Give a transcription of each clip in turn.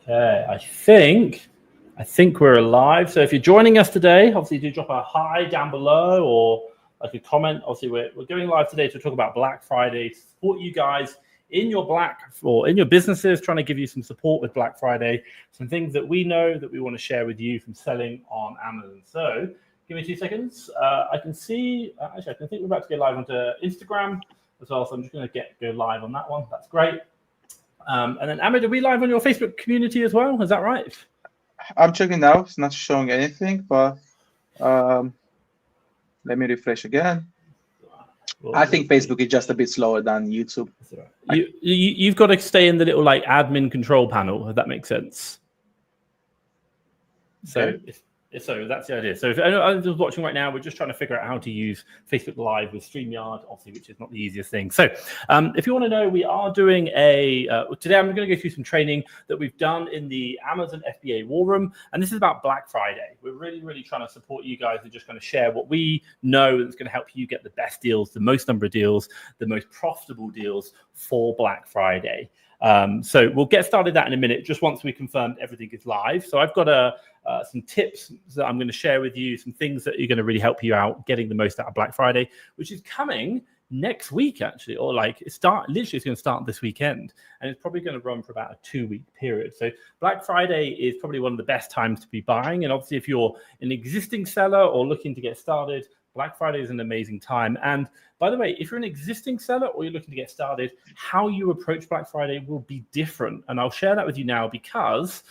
Okay, I think we're live. So if you're joining us today, obviously do drop a hi down below or like a comment. Obviously, we're going live today to talk about Black Friday, to support you guys in your in your businesses, trying to give you some support with Black Friday, some things that we know that we want to share with you from selling on Amazon. So give me 2 seconds. I can see, actually, I think we're about to go live onto Instagram as well. So I'm just going to go live on that one. That's great. And then, Ahmed, are we live on your Facebook community as well? Is that right? I'm checking now. It's not showing anything, but let me refresh again. I think Facebook is just a bit slower than YouTube. You've got to stay in the little like admin control panel, if that makes sense. Okay. So that's the idea. So if anyone's watching right now, we're just trying to figure out how to use Facebook Live with StreamYard, obviously, which is not the easiest thing. So if you want to know, we are doing today I'm going to go through some training that we've done in the Amazon FBA War Room. And this is about Black Friday. We're really, really trying to support you guys and just going to share what we know that's going to help you get the best deals, the most number of deals, the most profitable deals for Black Friday. So we'll get started that in a minute, just once we confirmed everything is live. So I've got some tips that I'm going to share with you, some things that are going to really help you out getting the most out of Black Friday, which is coming next week, actually, or like it's going to start this weekend, and it's probably going to run for about a 2-week period. So Black Friday is probably one of the best times to be buying. And obviously, if you're an existing seller or looking to get started, Black Friday is an amazing time. And by the way, if you're an existing seller or you're looking to get started, how you approach Black Friday will be different. And I'll share that with you now because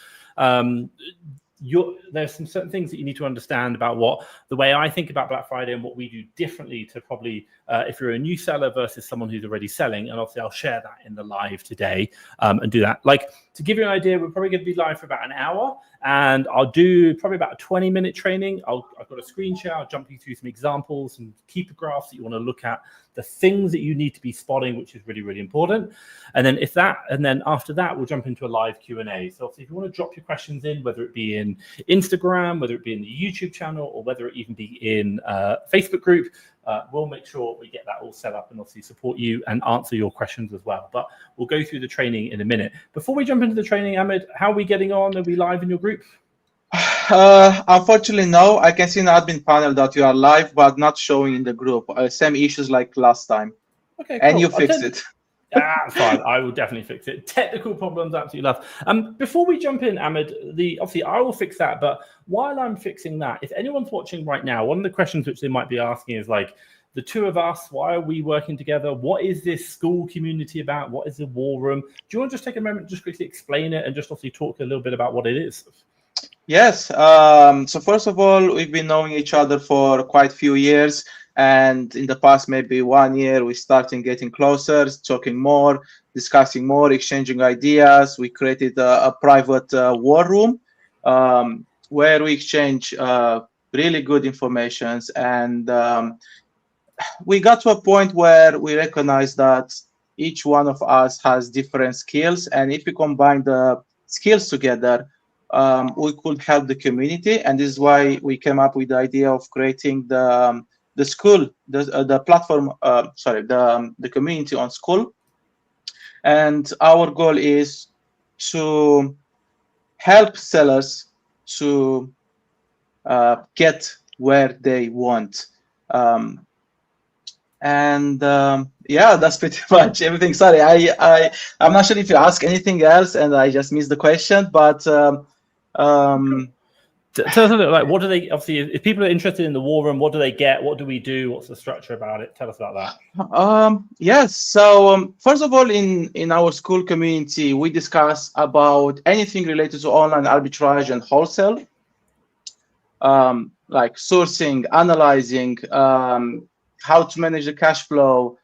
there's some certain things that you need to understand about the way I think about Black Friday and what we do differently to probably if you're a new seller versus someone who's already selling. And obviously I'll share that in the live today and do that. Like, to give you an idea, we're probably going to be live for about an hour, and I'll do probably about a 20-minute training. I've got a screen share. I'll jump you through some examples, some Keepa graphs that you want to look at, the things that you need to be spotting, which is really, really important. And then after that, we'll jump into a live Q&A. So obviously, if you want to drop your questions in, whether it be in Instagram, whether it be in the YouTube channel, or whether it even be in Facebook group, we'll make sure we get that all set up and obviously support you and answer your questions as well. But we'll go through the training in a minute. Before we jump into the training, Ahmed, how are we getting on? Are we live in your group? Unfortunately, no. I can see in the admin panel that you are live, but not showing in the group. Same issues like last time. Okay, cool. And you fixed it. Fine. I will definitely fix it. Technical problems, absolutely love. Before we jump in, Ahmed, obviously I will fix that. But while I'm fixing that, if anyone's watching right now, one of the questions which they might be asking is like, the two of us, why are we working together? What is this school community about? What is the War Room? Do you want to just take a moment, just quickly explain it and just obviously talk a little bit about what it is? Yes. So first of all, we've been knowing each other for quite a few years. And in the past, maybe 1 year, we started getting closer, talking more, discussing more, exchanging ideas. We created a private war room where we exchange really good information. And we got to a point where we recognize that each one of us has different skills. And if we combine the skills together, we could help the community. And this is why we came up with the idea of creating the school, the platform, the community on school. And our goal is to help sellers to get where they want. Yeah, that's pretty much everything. Sorry, I'm not sure if you ask anything else and I just missed the question, but tell us a little, like, what do they, obviously, if people are interested in the War Room, what do they get? What do we do? What's the structure about it? Tell us about that. Yes. So first of all, in our school community, we discuss about anything related to online arbitrage and wholesale, like sourcing, analyzing, how to manage the cash flow,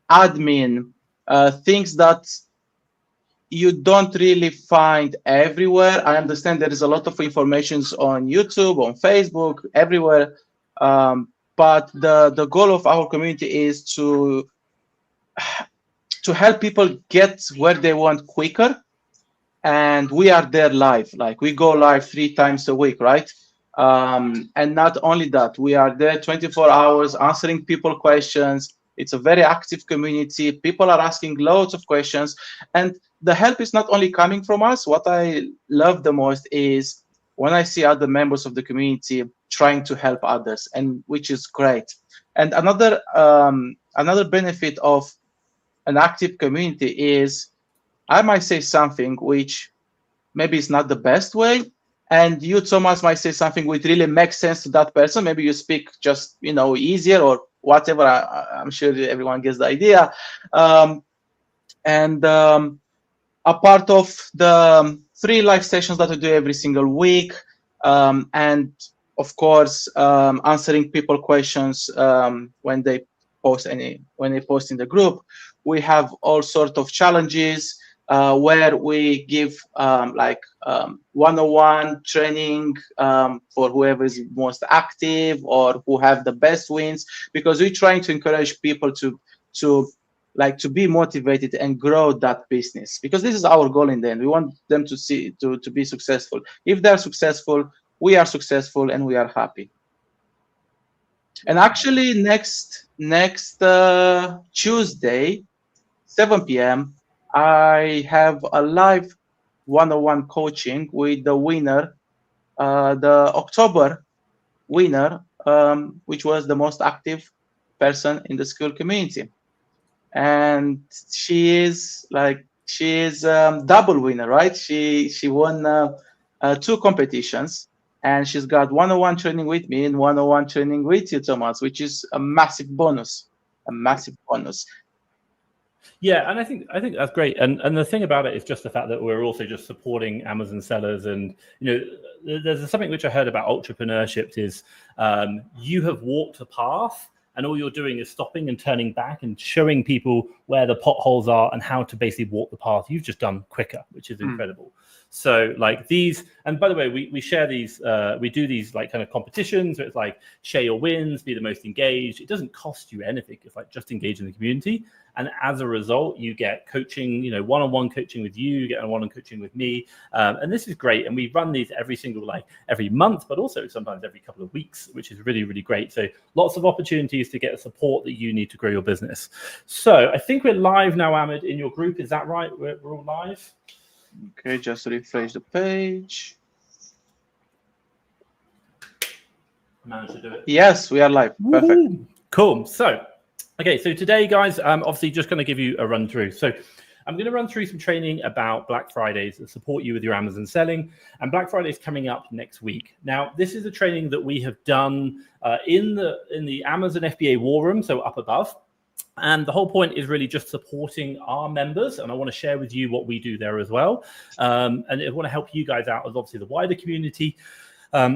admin, things that you don't really find everywhere. I understand there is a lot of information on YouTube, on Facebook, everywhere. But the goal of our community is to help people get where they want quicker. And we are there live. Like, we go live 3 times a week, right? And not only that, we are there 24 hours answering people questions, It's a very active community. People are asking loads of questions, and the help is not only coming from us. What I love the most is when I see other members of the community trying to help others, and which is great. And another benefit of an active community is I might say something which maybe is not the best way, and you, Thomas, might say something which really makes sense to that person. Maybe you speak just easier or whatever. I'm sure everyone gets the idea. And a part of the 3 live sessions that we do every single week, and of course answering people questions when they post in the group. We have all sorts of challenges where we give one-on-one training for whoever is most active or who have the best wins, because we're trying to encourage people to be motivated and grow that business, because this is our goal in the end. We want them to be successful. If they're successful, we are successful and we are happy. And actually next Tuesday, 7 p.m., I have a live one-on-one coaching with the winner, the October winner, which was the most active person in the school community. And she is double winner, right? She won 2 competitions, and she's got one-on-one training with me and one-on-one training with you, Thomas, which is a massive bonus. Yeah, and I think that's great. And the thing about it is just the fact that we're also just supporting Amazon sellers. And there's something which I heard about entrepreneurship is you have walked a path, and all you're doing is stopping and turning back and showing people where the potholes are and how to basically walk the path you've just done quicker, which is incredible. So like these, and by the way, we share these, we do these like kind of competitions where it's like share your wins, be the most engaged. It doesn't cost you anything. It's like just engage in the community. And as a result, you get coaching, one-on-one coaching with you get one-on-one coaching with me. And this is great. And we run these every month, but also sometimes every couple of weeks, which is really, really great. So lots of opportunities to get the support that you need to grow your business. So I think we're live now, Ahmed, in your group. Is that right? We're all live? Okay, just refresh the page. Managed to do it. Yes, we are live. Perfect. Cool. So today, guys, obviously just going to give you a run through. So I'm going to run through some training about Black Fridays that support you with your Amazon selling. And Black Friday is coming up next week. Now, this is a training that we have done in the Amazon FBA war room, so up above. And the whole point is really just supporting our members. And I want to share with you what we do there as well. And I want to help you guys out as obviously the wider community,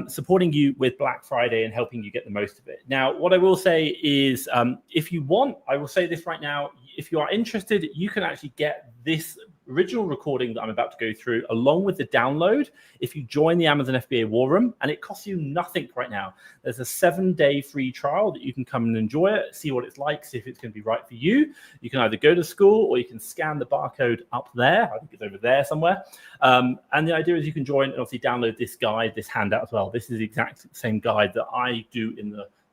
supporting you with Black Friday and helping you get the most of it. Now, what I will say is if you want, I will say this right now, if you are interested, you can actually get this original recording that I'm about to go through along with the download if you join the Amazon FBA War Room, and it costs you nothing right now. There's a 7-day free trial that you can come and enjoy it, see what it's like, see if it's going to be right for you. You can either go to school or you can scan the barcode up there. I think it's over there somewhere. And the idea is you can join and obviously download this guide, this handout as well. This is the exact same guide that I do in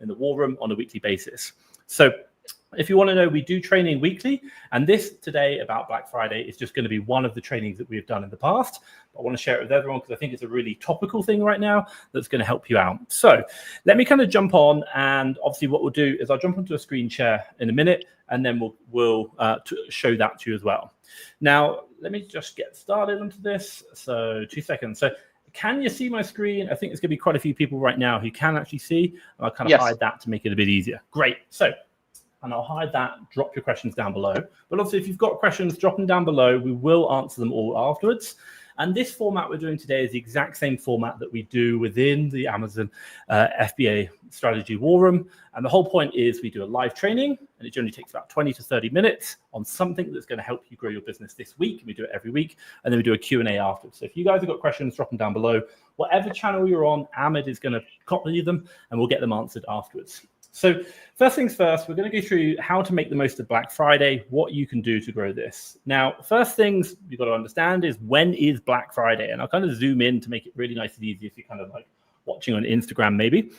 the War Room on a weekly basis. So if you want to know, we do training weekly, and this today about Black Friday is just going to be one of the trainings that we have done in the past. I want to share it with everyone because I think it's a really topical thing right now that's going to help you out. So let me kind of jump on, and obviously what we'll do is I'll jump onto a screen share in a minute, and then we'll show that to you as well. Now, let me just get started onto this. So 2 seconds. So can you see my screen? I think there's going to be quite a few people right now who can actually see, and I'll kind of hide that to make it a bit easier. Great. So, and I'll hide that, drop your questions down below. But obviously, if you've got questions, drop them down below. We will answer them all afterwards. And this format we're doing today is the exact same format that we do within the Amazon FBA Strategy War Room. And the whole point is we do a live training, and it generally takes about 20 to 30 minutes on something that's going to help you grow your business this week. We do it every week, and then we do a Q&A afterwards. So if you guys have got questions, drop them down below. Whatever channel you're on, Ahmed is going to copy them, and we'll get them answered afterwards. So first things first, we're going to go through how to make the most of Black Friday, what you can do to grow this. Now, first things you've got to understand is when is Black Friday? And I'll kind of zoom in to make it really nice and easy if you're kind of like watching on Instagram maybe.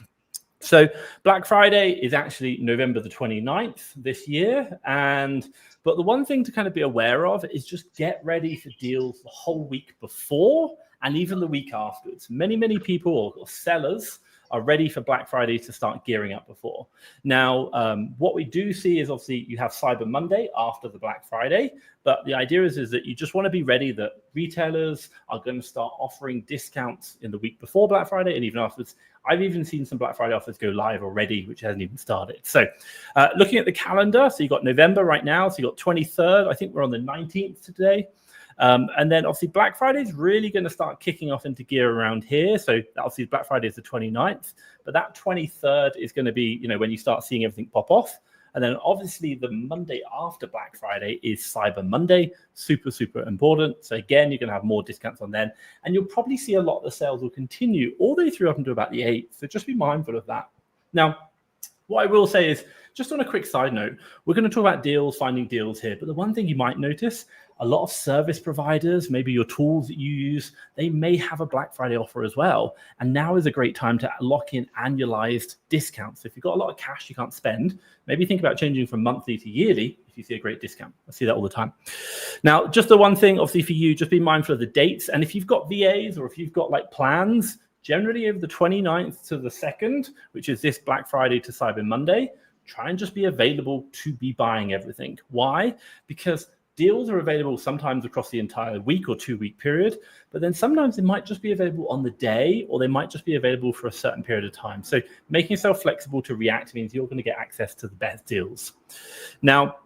So Black Friday is actually November the 29th this year. But the one thing to kind of be aware of is just get ready for deals the whole week before and even the week afterwards. Many people or sellers are ready for Black Friday to start gearing up before. Now, what we do see is obviously you have Cyber Monday after the Black Friday, but the idea is that you just want to be ready that retailers are going to start offering discounts in the week before Black Friday and even afterwards. I've even seen some Black Friday offers go live already, which hasn't even started. So looking at the calendar, so you've got November right now, so you've got 23rd, I think we're on the 19th today. And then obviously Black Friday is really going to start kicking off into gear around here. So obviously Black Friday is the 29th, but that 23rd is going to be, when you start seeing everything pop off. And then obviously the Monday after Black Friday is Cyber Monday, super important. So again, you're going to have more discounts on then, and you'll probably see a lot of the sales will continue all the way through up until about the 8th. So just be mindful of that. Now, what I will say is, just on a quick side note, we're going to talk about deals, finding deals here. But the one thing you might notice, a lot of service providers, maybe your tools that you use, they may have a Black Friday offer as well. And now is a great time to lock in annualized discounts. So if you've got a lot of cash you can't spend, maybe think about changing from monthly to yearly if you see a great discount. I see that all the time. Now, just the one thing, obviously for you, just be mindful of the dates. And if you've got VAs or if you've got like plans, generally over the 29th to the 2nd, which is this Black Friday to Cyber Monday, try and just be available to be buying everything. Why? Because deals are available sometimes across the entire week or 2-week period, but then sometimes they might just be available on the day, or they might just be available for a certain period of time. So making yourself flexible to react means you're going to get access to the best deals. Now,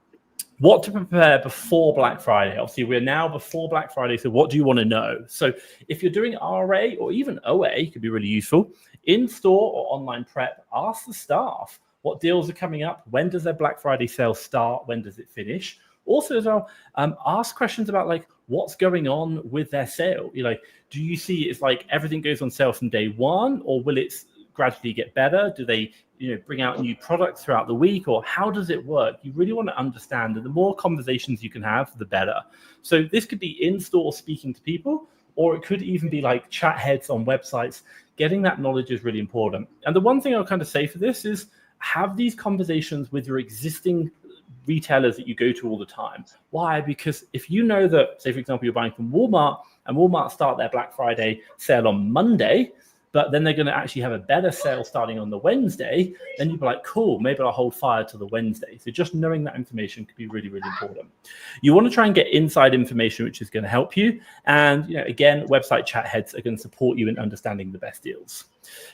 what to prepare before Black Friday? Obviously, we're now before Black Friday, so what do you want to know? So if you're doing RA or even OA, could be really useful. In-store or online prep, ask the staff what deals are coming up, when does their Black Friday sale start, when does it finish? Also as well, ask questions about like what's going on with their sale. Do you see it's like everything goes on sale from day one, or will it gradually get better? Do they bring out new products throughout the week, or how does it work? You really want to understand, and the more conversations you can have, the better. So this could be in-store speaking to people, or it could even be like chat heads on websites. Getting that knowledge is really important. And the one thing I'll kind of say for this is have these conversations with your existing retailers that you go to all the time. Why? Because if you know that, say, for example, you're buying from Walmart and Walmart start their Black Friday sale on Monday, but then they're going to actually have a better sale starting on the Wednesday, then you'd be like, cool, maybe I'll hold fire to the Wednesday. So just knowing that information could be really important. You want to try and get inside information, which is going to help you. And, again, website chat heads are going to support you in understanding the best deals.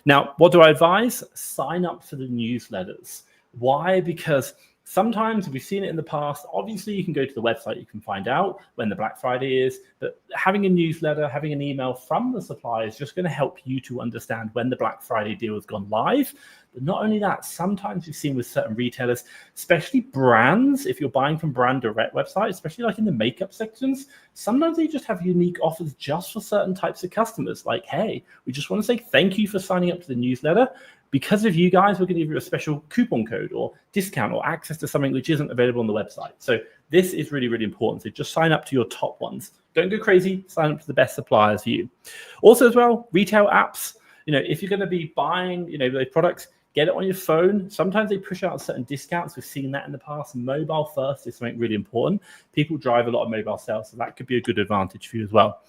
Now, what do I advise? Sign up for the newsletters. Why? Because sometimes we've seen it in the past. Obviously, you can go to the website, you can find out when the Black Friday is, but having a newsletter, having an email from the supplier is just going to help you to understand when the Black Friday deal has gone live. But not only that, sometimes we've seen with certain retailers, especially brands, if you're buying from brand direct websites, especially like in the makeup sections, sometimes they just have unique offers just for certain types of customers. Like, hey, we just want to say thank you for signing up to the newsletter. Because of you guys, we're going to give you a special coupon code or discount or access to something which isn't available on the website. So this is really important. So just sign up to your top ones. Don't go crazy. Sign up to the best suppliers for you. Also as well, retail apps. If you're going to be buying, those products, get it on your phone. Sometimes they push out certain discounts. We've seen that in the past. Mobile first is something really important. People drive a lot of mobile sales, so that could be a good advantage for you as well.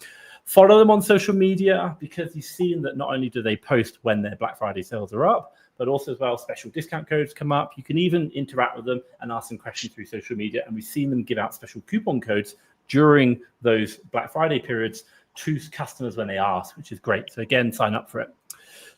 Follow them on social media, because you've seen that not only do they post when their Black Friday sales are up, but also as well special discount codes come up. You can even interact with them and ask them questions through social media. And we've seen them give out special coupon codes during those Black Friday periods to customers when they ask, which is great. So again, sign up for it.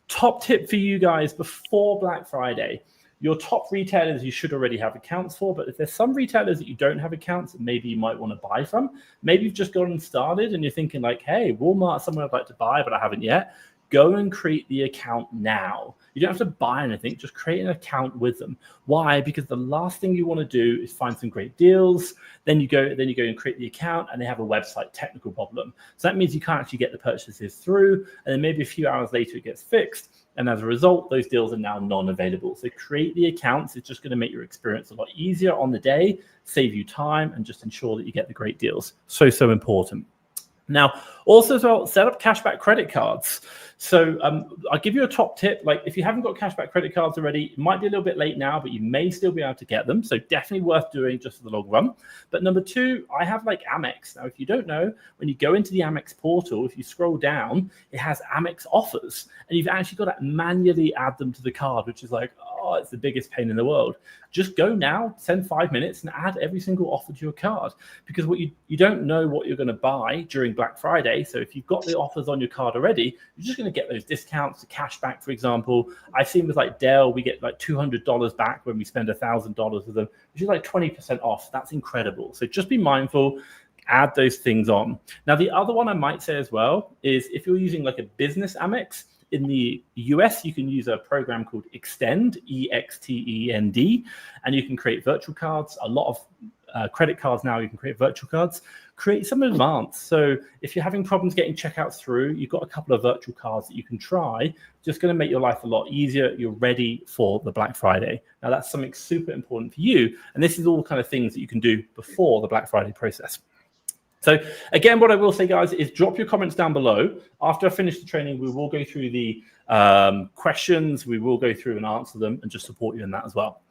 Top tip for you guys before Black Friday. Your top retailers you should already have accounts for, but if there's some retailers that you don't have accounts that maybe you might want to buy from, maybe you've just gotten started and you're thinking like, hey, Walmart's somewhere I'd like to buy, but I haven't yet. Go and create the account now. You don't have to buy anything, just create an account with them. Why? Because the last thing you want to do is find some great deals. Then you go and create the account and they have a website technical problem. So that means you can't actually get the purchases through. And then maybe a few hours later it gets fixed. And as a result, those deals are now non-available. So create the accounts. It's just going to make your experience a lot easier on the day, save you time, and just ensure that you get the great deals. So important. Now, also as well, set up cashback credit cards. So I'll give you a top tip. Like if you haven't got cashback credit cards already, it might be a little bit late now, but you may still be able to get them. So definitely worth doing just for the long run. But number two, I have like Amex. Now, if you don't know, when you go into the Amex portal, if you scroll down, it has Amex offers, and you've actually got to manually add them to the card, which is like, oh, it's the biggest pain in the world. Just go now, spend 5 minutes and add every single offer to your card, because what you don't know what you're going to buy during Black Friday. So if you've got the offers on your card already, you're just going to get those discounts, the cashback, for example. I've seen with like Dell, we get like $200 back when we spend $1,000 with them, which is like 20% off. That's incredible. So just be mindful, add those things on. Now, the other one I might say as well is if you're using like a business Amex, in the US, you can use a program called Extend, E-X-T-E-N-D, and you can create virtual cards. A lot of credit cards now, you can create virtual cards. Create some in advance. So if you're having problems getting checkouts through, you've got a couple of virtual cards that you can try. Just going to make your life a lot easier. You're ready for the Black Friday. Now, that's something super important for you. And this is all kind of things that you can do before the Black Friday process. So again, what I will say, guys, is drop your comments down below. After I finish the training, we will go through the questions. We will go through and answer them and just support you in that as well.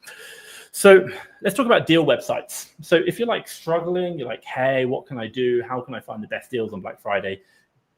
So let's talk about deal websites. So if you're like struggling, you're like, hey, what can I do? How can I find the best deals on Black Friday?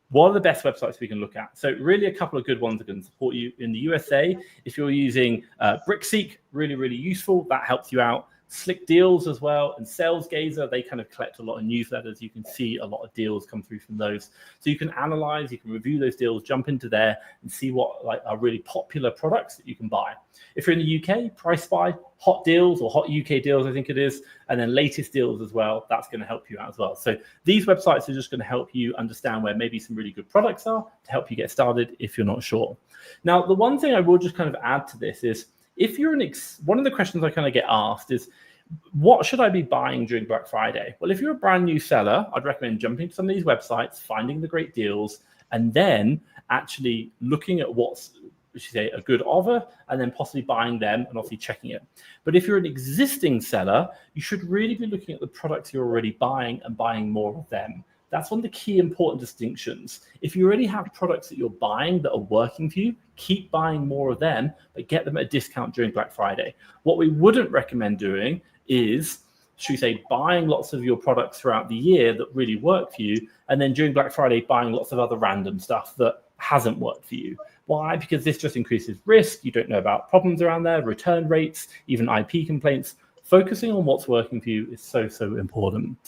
What are the best websites we can look at? So really a couple of good ones that can support you. In the USA, if you're using BrickSeek, really, really useful. That helps you out. Slick Deals as well, and SalesGazer, they kind of collect a lot of newsletters. You can see a lot of deals come through from those. So you can analyze, you can review those deals, jump into there and see what like are really popular products that you can buy. If you're in the UK, PriceBuy, Hot Deals or Hot UK Deals, I think it is, and then Latest Deals as well. That's going to help you out as well. So these websites are just going to help you understand where maybe some really good products are to help you get started if you're not sure. Now, the one thing I will just kind of add to this is, if you're one of the questions I kind of get asked is, what should I be buying during Black Friday? Well, if you're a brand new seller, I'd recommend jumping to some of these websites, finding the great deals, and then actually looking at what's, say, a good offer, and then possibly buying them and obviously checking it. But if you're an existing seller, you should really be looking at the products you're already buying and buying more of them. That's one of the key important distinctions. If you already have products that you're buying that are working for you, keep buying more of them, but get them at a discount during Black Friday. What we wouldn't recommend doing is, should we say, buying lots of your products throughout the year that really work for you, and then during Black Friday, buying lots of other random stuff that hasn't worked for you. Why? Because this just increases risk. You don't know about problems around there, return rates, even IP complaints. Focusing on what's working for you is so, so important.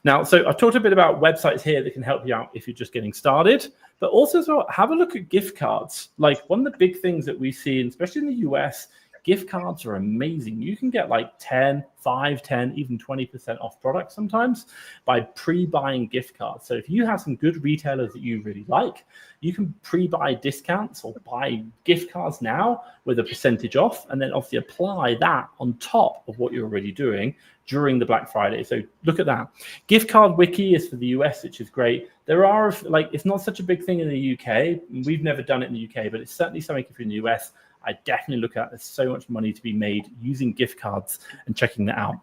Now, so I've talked a bit about websites here that can help you out if you're just getting started, but also as well, have a look at gift cards. Like one of the big things that we see, especially in the US, gift cards are amazing. You can get like 10, 5, 10, even 20% off products sometimes by pre-buying gift cards. So if you have some good retailers that you really like, you can pre-buy discounts or buy gift cards now with a percentage off, and then obviously apply that on top of what you're already doing during the Black Friday. So look at that. Gift card wiki is for the US, which is great. There are, like, it's not such a big thing in the UK. We've never done it in the UK, but it's certainly something if you're in the US, I definitely look at. There's so much money to be made using gift cards and checking that out.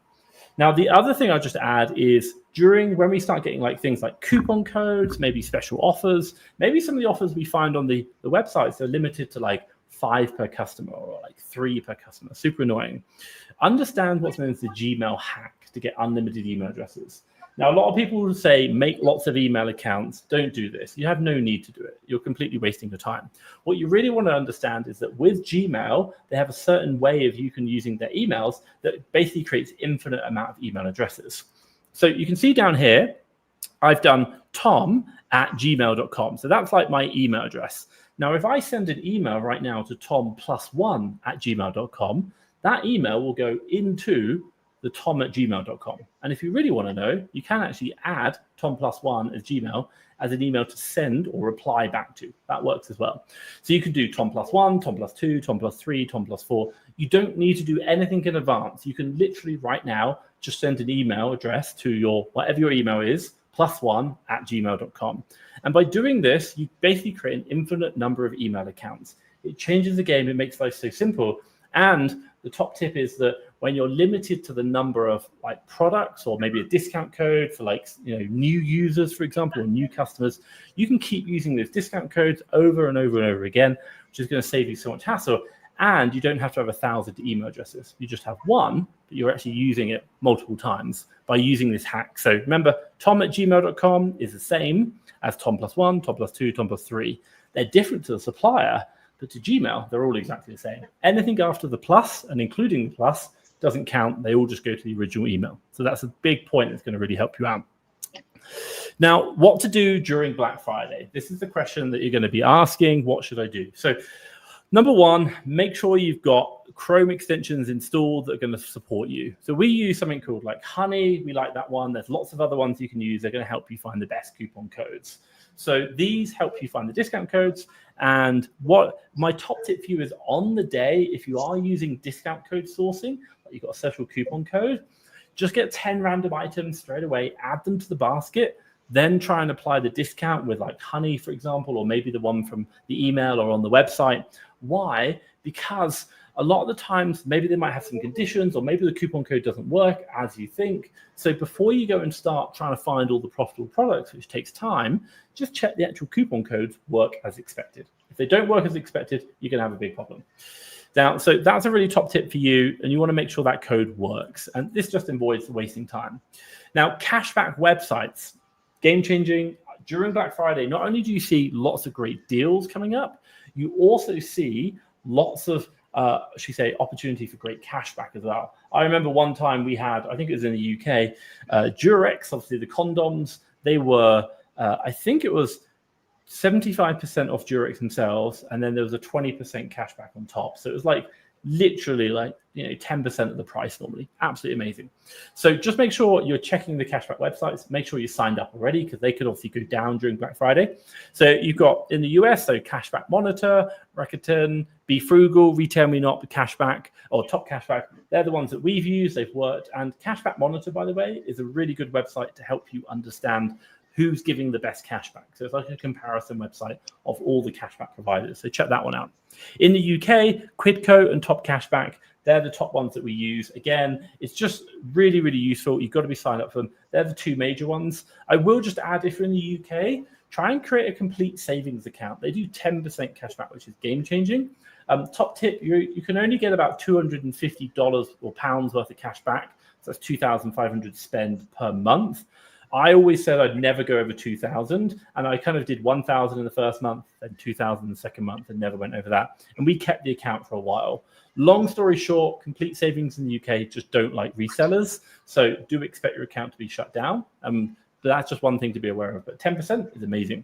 Now, the other thing I'll just add is when we start getting like things like coupon codes, maybe special offers, maybe some of the offers we find on the websites are limited to like 5 per customer or like 3 per customer. Super annoying. Understand what's known as the Gmail hack to get unlimited email addresses. Now, a lot of people will say, make lots of email accounts. Don't do this. You have no need to do it. You're completely wasting your time. What you really want to understand is that with Gmail, they have a certain way of you can using their emails that basically creates infinite amount of email addresses. So you can see down here, I've done tom@gmail.com. So that's like my email address. Now, if I send an email right now to tom+1@gmail.com, that email will go into the tom@gmail.com. And if you really want to know, you can actually add tom+1 as Gmail as an email to send or reply back to. That works as well. So you can do tom+1, tom+2, tom+3, tom+4. You don't need to do anything in advance. You can literally right now just send an email address to your, whatever your email is, +1@gmail.com. And by doing this, you basically create an infinite number of email accounts. It changes the game. It makes life so simple. And the top tip is that when you're limited to the number of like products or maybe a discount code for like, new users, for example, or new customers, you can keep using those discount codes over and over and over again, which is going to save you so much hassle. And you don't have to have 1,000 email addresses. You just have one, but you're actually using it multiple times by using this hack. So remember, tom@gmail.com is the same as Tom +1, Tom +2, Tom +3. They're different to the supplier, but to Gmail, they're all exactly the same. Anything after the plus and including the plus doesn't count. They all just go to the original email. So that's a big point that's going to really help you out. Now, what to do during Black Friday? This is the question that you're going to be asking. What should I do? So number one, make sure you've got Chrome extensions installed that are going to support you. So we use something called like Honey. We like that one. There's lots of other ones you can use. They're going to help you find the best coupon codes. So these help you find the discount codes. And what my top tip for you is on the day, if you are using discount code sourcing, like you've got a special coupon code, just get 10 random items straight away, add them to the basket, then try and apply the discount with like Honey, for example, or maybe the one from the email or on the website. Why? Because a lot of the times, maybe they might have some conditions, or maybe the coupon code doesn't work as you think. So before you go and start trying to find all the profitable products, which takes time, just check the actual coupon codes work as expected. If they don't work as expected, you're going to have a big problem. Now, so that's a really top tip for you, and you want to make sure that code works. And this just avoids wasting time. Now, cashback websites, game-changing. During Black Friday, not only do you see lots of great deals coming up, you also see lots of opportunity for great cashback as well. I remember one time we had, I think it was in the UK, Durex, obviously the condoms, they were, I think it was 75% off Durex themselves, and then there was a 20% cashback on top. So it was like literally like 10% of the price normally. Absolutely amazing. So just make sure you're checking the cashback websites. Make sure you signed up already, because they could obviously go down during Black Friday. So you've got in the US, so Cashback Monitor, Rakuten, Be Frugal, Retail Me Not, Cashback, or Top Cashback. They're the ones that we've used. They've worked. And Cashback Monitor, by the way, is a really good website to help you understand who's giving the best cashback. So it's like a comparison website of all the cashback providers. So check that one out. In the UK, Quidco and Top Cashback, they're the top ones that we use. Again, it's just really, really useful. You've got to be signed up for them. They're the two major ones. I will just add, if you're in the UK, try and create a complete savings account. They do 10% cashback, which is game changing. Top tip, you can only get about $250 or pounds worth of cashback. So that's 2,500 spend per month. I always said I'd never go over 2,000, and I kind of did 1,000 in the first month, then 2,000 in the second month, and never went over that. And we kept the account for a while. Long story short, complete savings in the UK just don't like resellers, so do expect your account to be shut down. But that's just one thing to be aware of. But 10% is amazing.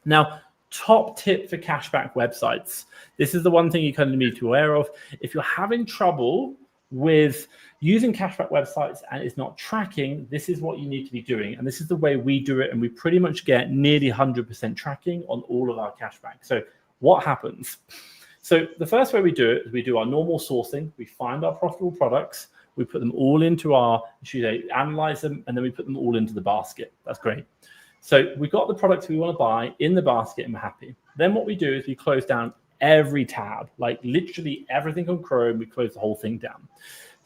Now, top tip for cashback websites. This is the one thing you kind of need to be aware of. If you're having trouble with using cashback websites and it's not tracking, this is what you need to be doing. And this is the way we do it. And we pretty much get nearly 100% tracking on all of our cashback. So what happens? So the first way we do it is we do our normal sourcing. We find our profitable products. We put them all into our, analyze them, and then we put them all into the basket. That's great. So we've got the products we want to buy in the basket and we're happy. Then what we do is we close down every tab, like literally everything on Chrome, we close the whole thing down.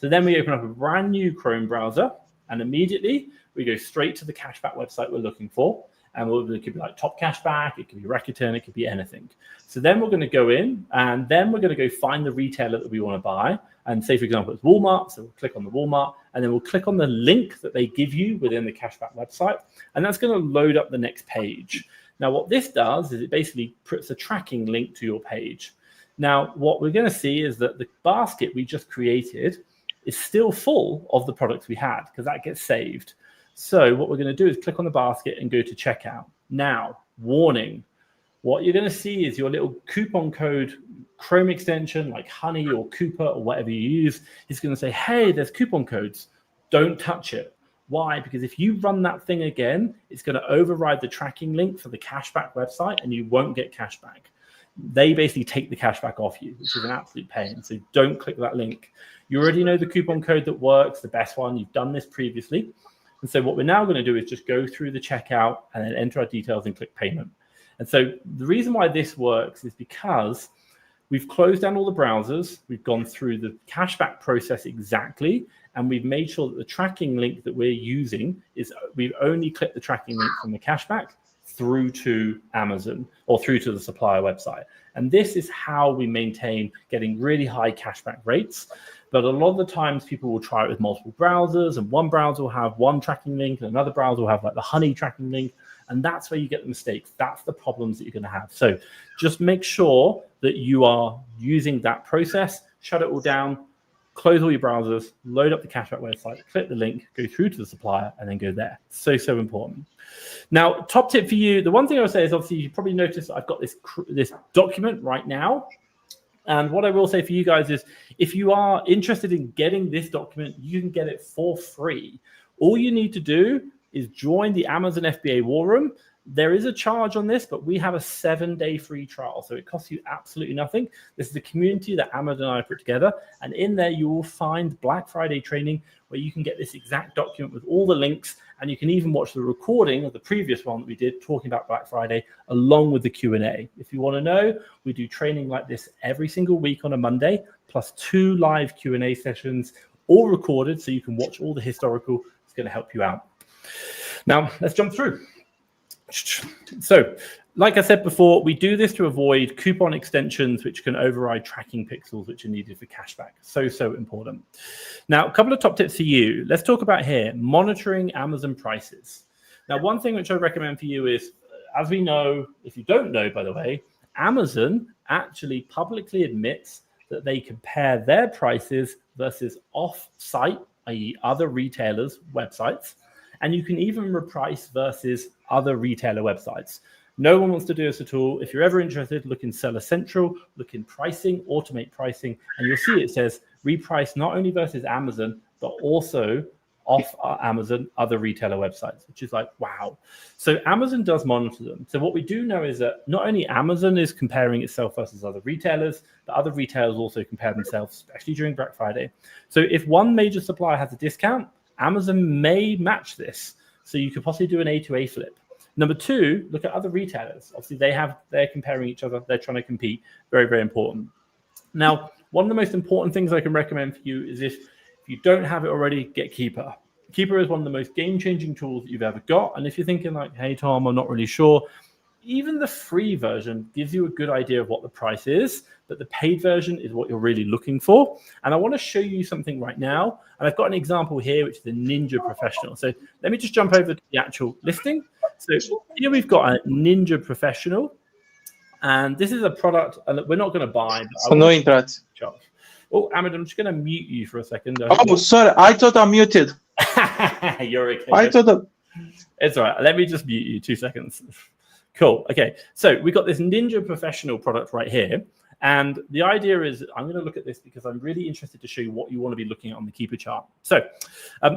So then we open up a brand new Chrome browser, and immediately we go straight to the cashback website we're looking for. And it could be like Top Cashback, it could be Rakuten, it could be anything. So then we're going to go in, and then we're going to go find the retailer that we want to buy. And say, for example, it's Walmart. So we'll click on the Walmart, and then we'll click on the link that they give you within the cashback website. And that's going to load up the next page. Now, what this does is it basically puts a tracking link to your page. Now, what we're going to see is that the basket we just created is still full of the products we had, because that gets saved. So what we're going to do is click on the basket and go to checkout. Now, warning, what you're going to see is your little coupon code Chrome extension like Honey or Keepa or whatever you use is going to say, hey, there's coupon codes. Don't touch it. Why? Because if you run that thing again, it's going to override the tracking link for the cashback website and you won't get cashback. They basically take the cashback off you, which is an absolute pain. So don't click that link. You already know the coupon code that works, the best one. You've done this previously. And so what we're now going to do is just go through the checkout and then enter our details and click payment. And so the reason why this works is because We've closed down all the browsers. We've gone through the cashback process exactly, and we've made sure that the tracking link that we're using is we've only clicked the tracking link from the cashback through to Amazon or through to the supplier website. And this is how we maintain getting really high cashback rates. But a lot of the times people will try it with multiple browsers, and one browser will have one tracking link and another browser will have like the honey tracking link. And that's where you get the mistakes. That's the problems that you're going to have. So just make sure that you are using that process, shut it all down, close all your browsers, load up the cashback website, click the link, go through to the supplier, and then go there. So important. Now, top tip for you, the one thing I would say is obviously you probably noticed I've got this document right now. And what I will say for you guys is if you are interested in getting this document, you can get it for free. All you need to do is join the Amazon FBA War Room. There is a charge on this, but we have a 7-day free trial. So it costs you absolutely nothing. This is a community that Amazon and I put together. And in there, you will find Black Friday training where you can get this exact document with all the links. And you can even watch the recording of the previous one that we did talking about Black Friday along with the Q&A. If you want to know, we do training like this every single week on a Monday, plus 2 live Q&A sessions, all recorded. So you can watch all the historical. It's going to help you out. Now, let's jump through. So, like I said before, we do this to avoid coupon extensions, which can override tracking pixels, which are needed for cashback. So important. Now, a couple of top tips for you. Let's talk about here, monitoring Amazon prices. Now, one thing which I recommend for you is, as we know, if you don't know, by the way, Amazon actually publicly admits that they compare their prices versus off-site, i.e. other retailers' websites. And you can even reprice versus other retailer websites. No one wants to do this at all. If you're ever interested, look in Seller Central, look in pricing, automate pricing, and you'll see it says reprice not only versus Amazon, but also off Amazon, other retailer websites, which is like, wow. So Amazon does monitor them. So what we do know is that not only Amazon is comparing itself versus other retailers, but other retailers also compare themselves, especially during Black Friday. So if one major supplier has a discount, Amazon may match this. So you could possibly do an A to A flip. Number 2, look at other retailers. Obviously, they're comparing each other. They're trying to compete. Very, very important. Now, one of the most important things I can recommend for you is if you don't have it already, get Keepa. Keepa is one of the most game-changing tools that you've ever got. And if you're thinking like, hey, Tom, I'm not really sure, even the free version gives you a good idea of what the price is, but the paid version is what you're really looking for. And I want to show you something right now. And I've got an example here, which is the Ninja Professional. So let me just jump over to the actual listing. So here we've got a Ninja Professional. And this is a product we're not going to buy. So no interest. Oh, Ahmed, I'm just going to mute you for a second. Oh, sorry. I thought I'm muted. You're okay. I thought it's all right. Let me just mute you 2 seconds. Cool. Okay. So we've got this Ninja Professional product right here. And the idea is I'm going to look at this because I'm really interested to show you what you want to be looking at on the Keepa chart. So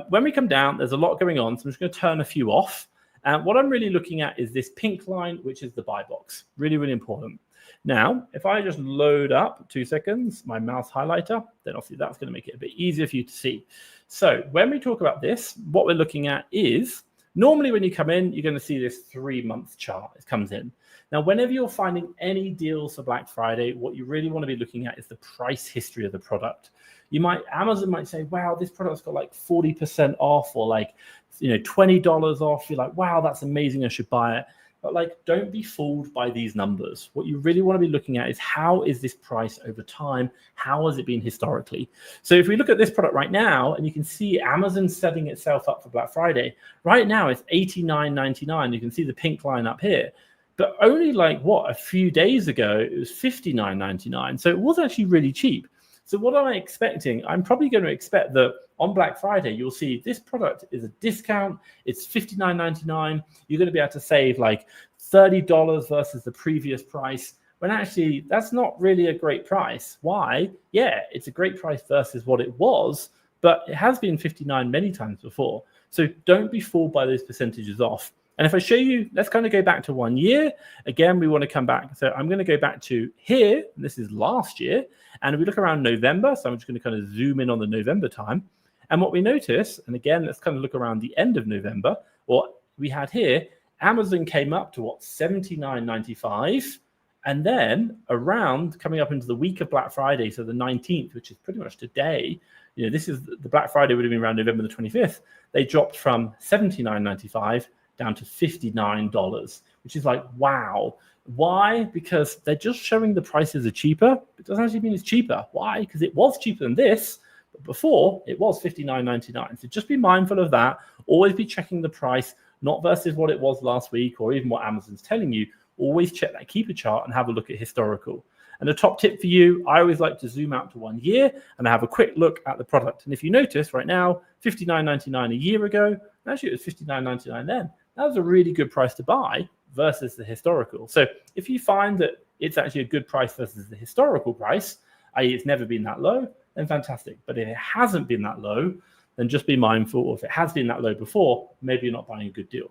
when we come down, there's a lot going on. So I'm just going to turn a few off. And what I'm really looking at is this pink line, which is the buy box. Really, really important. Now, if I just load up 2 seconds, my mouse highlighter, then obviously that's going to make it a bit easier for you to see. So when we talk about this, what we're looking at is normally when you come in, you're going to see this 3-month chart. It comes in. Now, whenever you're finding any deals for Black Friday, what you really want to be looking at is the price history of the product. Amazon might say, wow, this product's got like 40% off or like, $20 off. You're like, wow, that's amazing. I should buy it. But like, don't be fooled by these numbers. What you really want to be looking at is how is this price over time? How has it been historically? So if we look at this product right now, and you can see Amazon setting itself up for Black Friday. Right now, it's $89.99. You can see the pink line up here. But only like, a few days ago, it was $59.99. So it was actually really cheap. So what am I expecting? I'm probably going to expect that on Black Friday, you'll see this product is a discount. It's $59.99. You're going to be able to save like $30 versus the previous price, when actually that's not really a great price. Why? Yeah, it's a great price versus what it was, but it has been $59 many times before. So don't be fooled by those percentages off. And if I show you, let's kind of go back to 1 year. Again, we want to come back. So I'm going to go back to here. And this is last year. And we look around November. So I'm just going to kind of zoom in on the November time. And what we notice, and again, let's kind of look around the end of November, what we had here, Amazon came up to $79.95. And then around coming up into the week of Black Friday, so the 19th, which is pretty much today, this is the Black Friday would have been around November the 25th. They dropped from $79.95 down to $59, which is like, wow. Why? Because they're just showing the prices are cheaper. It doesn't actually mean it's cheaper. Why? Because it was cheaper than this, but before it was $59.99. So just be mindful of that. Always be checking the price, not versus what it was last week or even what Amazon's telling you. Always check that Keepa chart and have a look at historical. And a top tip for you, I always like to zoom out to 1 year and have a quick look at the product. And if you notice right now, $59.99 a year ago, actually it was $59.99 then. That was a really good price to buy versus the historical. So if you find that it's actually a good price versus the historical price, i.e. it's never been that low, then fantastic. But if it hasn't been that low, then just be mindful, or if it has been that low before, maybe you're not buying a good deal.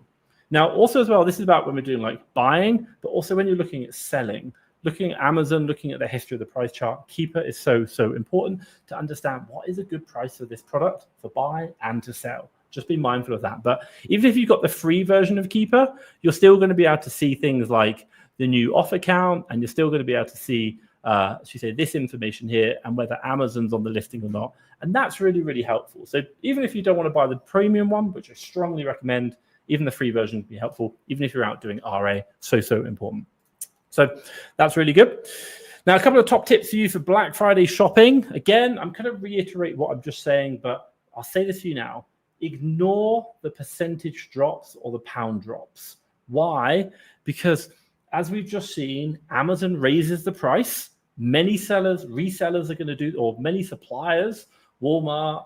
Now, also as well, this is about when we're doing like buying, but also when you're looking at selling, looking at Amazon, looking at the history of the price chart. Keepa is so important to understand what is a good price for this product for buy and to sell. Just be mindful of that. But even if you've got the free version of Keepa, you're still going to be able to see things like the new offer count, and you're still going to be able to see, this information here and whether Amazon's on the listing or not. And that's really, really helpful. So even if you don't want to buy the premium one, which I strongly recommend, even the free version would be helpful, even if you're out doing RA, so important. So that's really good. Now, a couple of top tips for you for Black Friday shopping. Again, I'm going to reiterate what I'm just saying, but I'll say this to you now. Ignore the percentage drops or the pound drops. Why? Because as we've just seen, Amazon raises the price. Many sellers, resellers are going to do, or many suppliers, Walmart,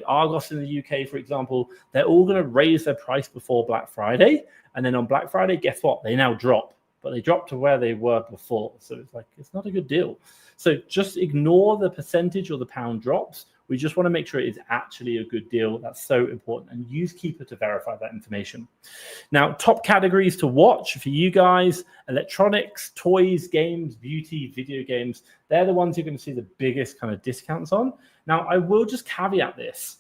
Argos in the UK, for example, they're all going to raise their price before Black Friday. And then on Black Friday, guess what? They now drop, but they drop to where they were before. So it's like, it's not a good deal. So just ignore the percentage or the pound drops. We just want to make sure it is actually a good deal. That's so important. And use Keepa to verify that information. Now, top categories to watch for you guys: electronics, toys, games, beauty, video games. They're the ones you're going to see the biggest kind of discounts on. Now, I will just caveat this.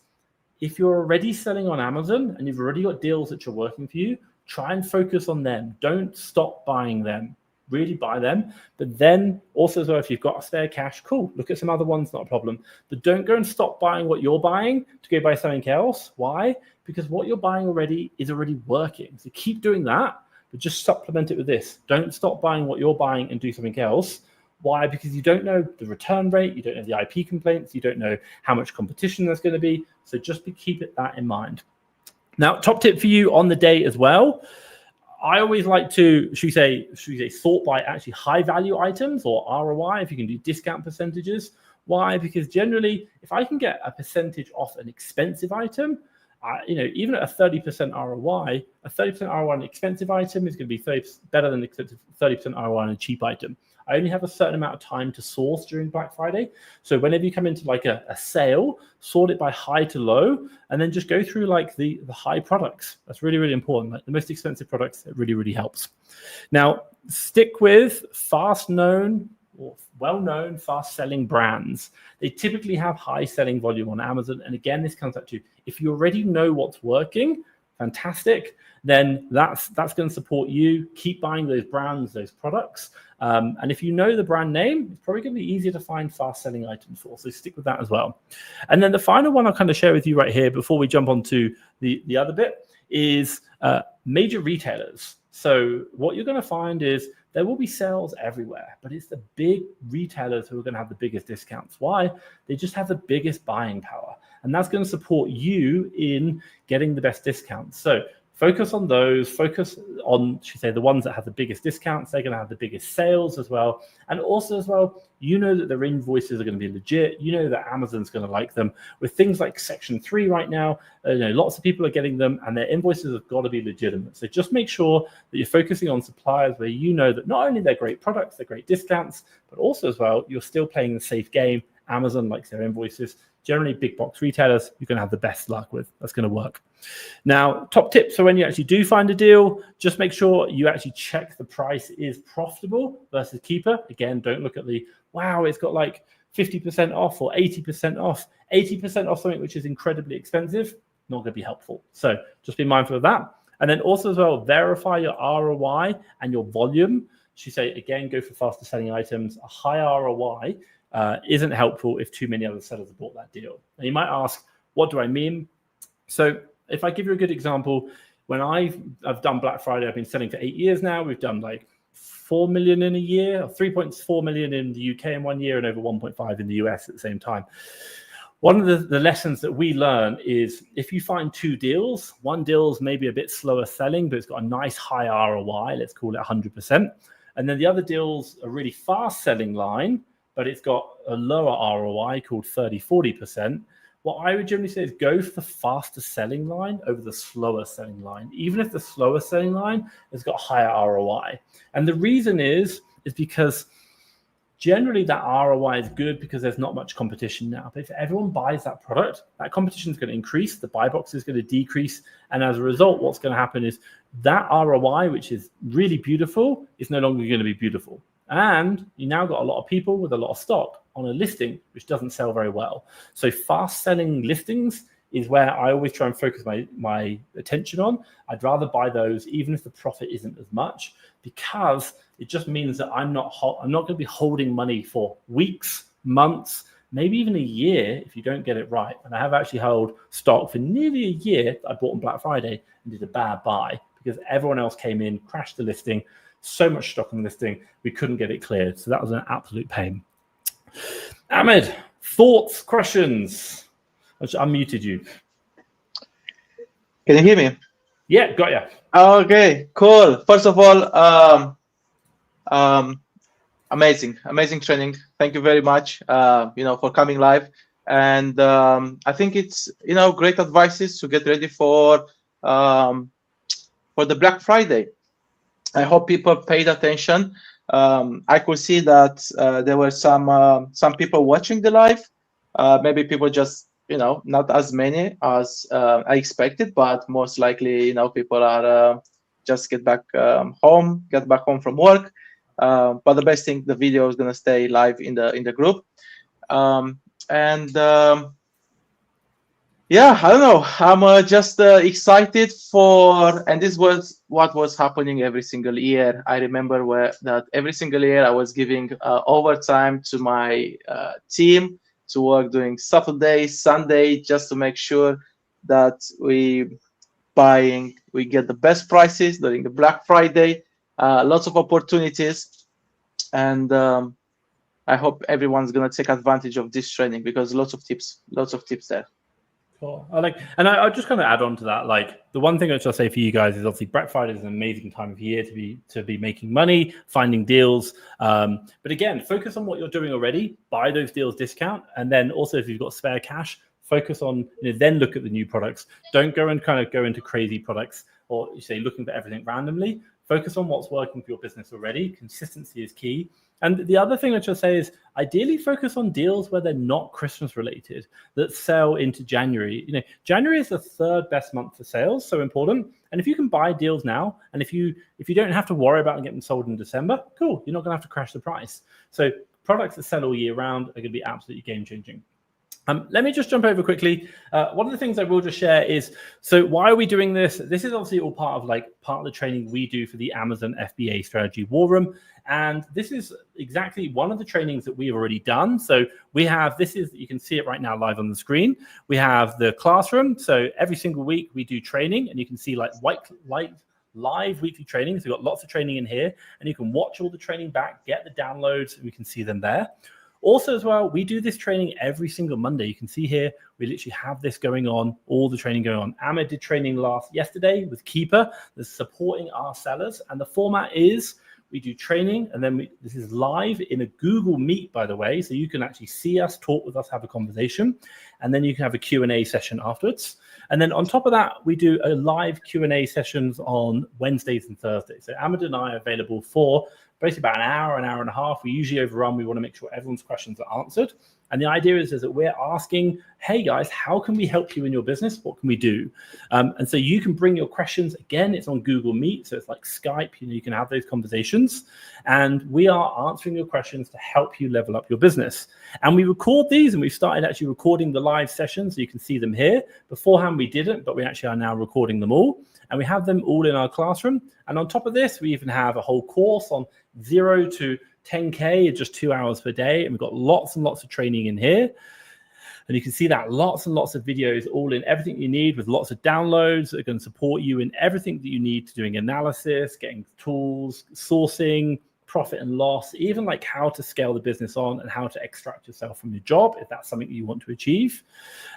If you're already selling on Amazon and you've already got deals that are working for you, try and focus on them. Don't stop buying them. Really buy them. But then also as well, if you've got a spare cash, cool, look at some other ones, not a problem. But don't go and stop buying what you're buying to go buy something else. Why? Because what you're buying already is already working. So keep doing that, but just supplement it with this. Don't stop buying what you're buying and do something else. Why? Because you don't know the return rate, you don't know the IP complaints, you don't know how much competition there's going to be. So just keep that in mind. Now, top tip for you on the day as well. I always like to, should we say sort by actually high value items or ROI, if you can do discount percentages. Why? Because generally, if I can get a percentage off an expensive item, even at a 30% ROI, a 30% ROI on an expensive item is going to be better than 30% ROI on a cheap item. I only have a certain amount of time to source during Black Friday. So whenever you come into like a sale, sort it by high to low, and then just go through like the high products. That's really, really important. Like the most expensive products, it really, really helps. Now, stick with fast-known or well-known, fast-selling brands. They typically have high selling volume on Amazon. And again, this comes up to, if you already know what's working, fantastic, then that's going to support you. Keep buying those brands, those products. And if you know the brand name, it's probably going to be easier to find fast-selling items for. So stick with that as well. And then the final one I'll kind of share with you right here before we jump on to the other bit is major retailers. So what you're going to find is there will be sales everywhere, but it's the big retailers who are going to have the biggest discounts. Why? They just have the biggest buying power. And that's going to support you in getting the best discounts. So focus on those, focus on, the ones that have the biggest discounts. They're going to have the biggest sales as well. And also as well, you know that their invoices are going to be legit. You know that Amazon's going to like them. With things like Section 3 right now, lots of people are getting them and their invoices have got to be legitimate. So just make sure that you're focusing on suppliers where you know that not only they're great products, they're great discounts, but also as well, you're still playing the safe game. Amazon likes their invoices. Generally, big box retailers, you're going to have the best luck with. That's going to work. Now, top tips for when you actually do find a deal, just make sure you actually check the price is profitable versus Keepa. Again, don't look at the, wow, it's got like 50% off or 80% off. 80% off something which is incredibly expensive, not going to be helpful. So just be mindful of that. And then also as well, verify your ROI and your volume. She say, again, go for faster selling items. A high ROI isn't helpful if too many other sellers have bought that deal. Now you might ask, what do I mean? So if I give you a good example, when I've done Black Friday, I've been selling for 8 years now. We've done like 4 million in a year, 3.4 million in the UK in 1 year, and over 1.5 in the US at the same time. One of the lessons that we learn is if you find two deals, one deal's maybe a bit slower selling, but it's got a nice high ROI, let's call it 100%. And then the other deal's a really fast selling line, but it's got a lower ROI called 30-40%. What I would generally say is go for the faster selling line over the slower selling line, even if the slower selling line has got higher ROI. And the reason is because generally that ROI is good because there's not much competition now. But if everyone buys that product, that competition is going to increase, the buy box is going to decrease. And as a result, what's going to happen is that ROI, which is really beautiful, is no longer going to be beautiful. And you now got a lot of people with a lot of stock on a listing, which doesn't sell very well. So fast selling listings is where I always try and focus my attention on. I'd rather buy those, even if the profit isn't as much, because it just means that I'm not going to be holding money for weeks, months, maybe even a year if you don't get it right. And I have actually held stock for nearly a year that I bought on Black Friday and did a bad buy because everyone else came in, crashed the listing, so much stock on the listing, we couldn't get it cleared. So that was an absolute pain. Ahmed, thoughts, questions? I unmuted you. Can you hear me? Yeah, got you. Okay, cool. First of all, amazing training. Thank you very much, for coming live. And I think it's, great advices to get ready for the Black Friday. I hope people paid attention. I could see that there were some people watching the live. Maybe people just, not as many as I expected, but most likely, people are just get back home from work. But the best thing, the video is gonna stay live in the group. Yeah, I don't know. I'm just excited and this was what was happening every single year. I remember that every single year I was giving overtime to my team to work during Saturday, Sunday, just to make sure that we get the best prices during the Black Friday, lots of opportunities, and I hope everyone's gonna take advantage of this training because lots of tips there. Cool. I just kind of add on to that. Like the one thing which I'll say for you guys is obviously Black Friday is an amazing time of year to be making money, finding deals. But again, focus on what you're doing already. Buy those deals discount, and then also if you've got spare cash, focus on then look at the new products. Don't go into crazy products or you say looking for everything randomly. Focus on what's working for your business already. Consistency is key. And the other thing which I'll say is ideally focus on deals where they're not Christmas related, that sell into January. January is the third best month for sales, so important. And if you can buy deals now, and if you don't have to worry about getting sold in December, cool, you're not going to have to crash the price. So products that sell all year round are going to be absolutely game changing. Let me just jump over quickly. One of the things I will just share is, so why are we doing this? This is obviously all part of the training we do for the Amazon FBA strategy war room. And this is exactly one of the trainings that we've already done. So you can see it right now live on the screen. We have the classroom. So every single week we do training, and you can see live weekly training. So we've got lots of training in here, and you can watch all the training back, get the downloads, and we can see them there. Also as well, we do this training every single Monday. You can see here, we literally have this going on, all the training going on. Ahmed did training yesterday with Keepa, that's supporting our sellers. And the format is, we do training, and then this is live in a Google Meet, by the way, so you can actually see us, talk with us, have a conversation, and then you can have a Q&A session afterwards. And then on top of that, we do a live Q&A sessions on Wednesdays and Thursdays. So Ahmed and I are available for basically about an hour and a half. We usually overrun. We want to make sure everyone's questions are answered. And the idea is that we're asking, hey guys, how can we help you in your business? What can we do? And so you can bring your questions. Again, it's on Google Meet, so it's like Skype. You can have those conversations. And we are answering your questions to help you level up your business. And we record these, and we've started actually recording the live sessions, so you can see them here. Beforehand, we didn't, but we actually are now recording them all. And we have them all in our classroom. And on top of this, we even have a whole course on 0 to 10K in just 2 hours per day. And we've got lots and lots of training in here. And you can see that lots and lots of videos all in everything you need with lots of downloads that are going to support you in everything that you need to doing analysis, getting tools, sourcing, profit and loss, even like how to scale the business on and how to extract yourself from your job if that's something that you want to achieve.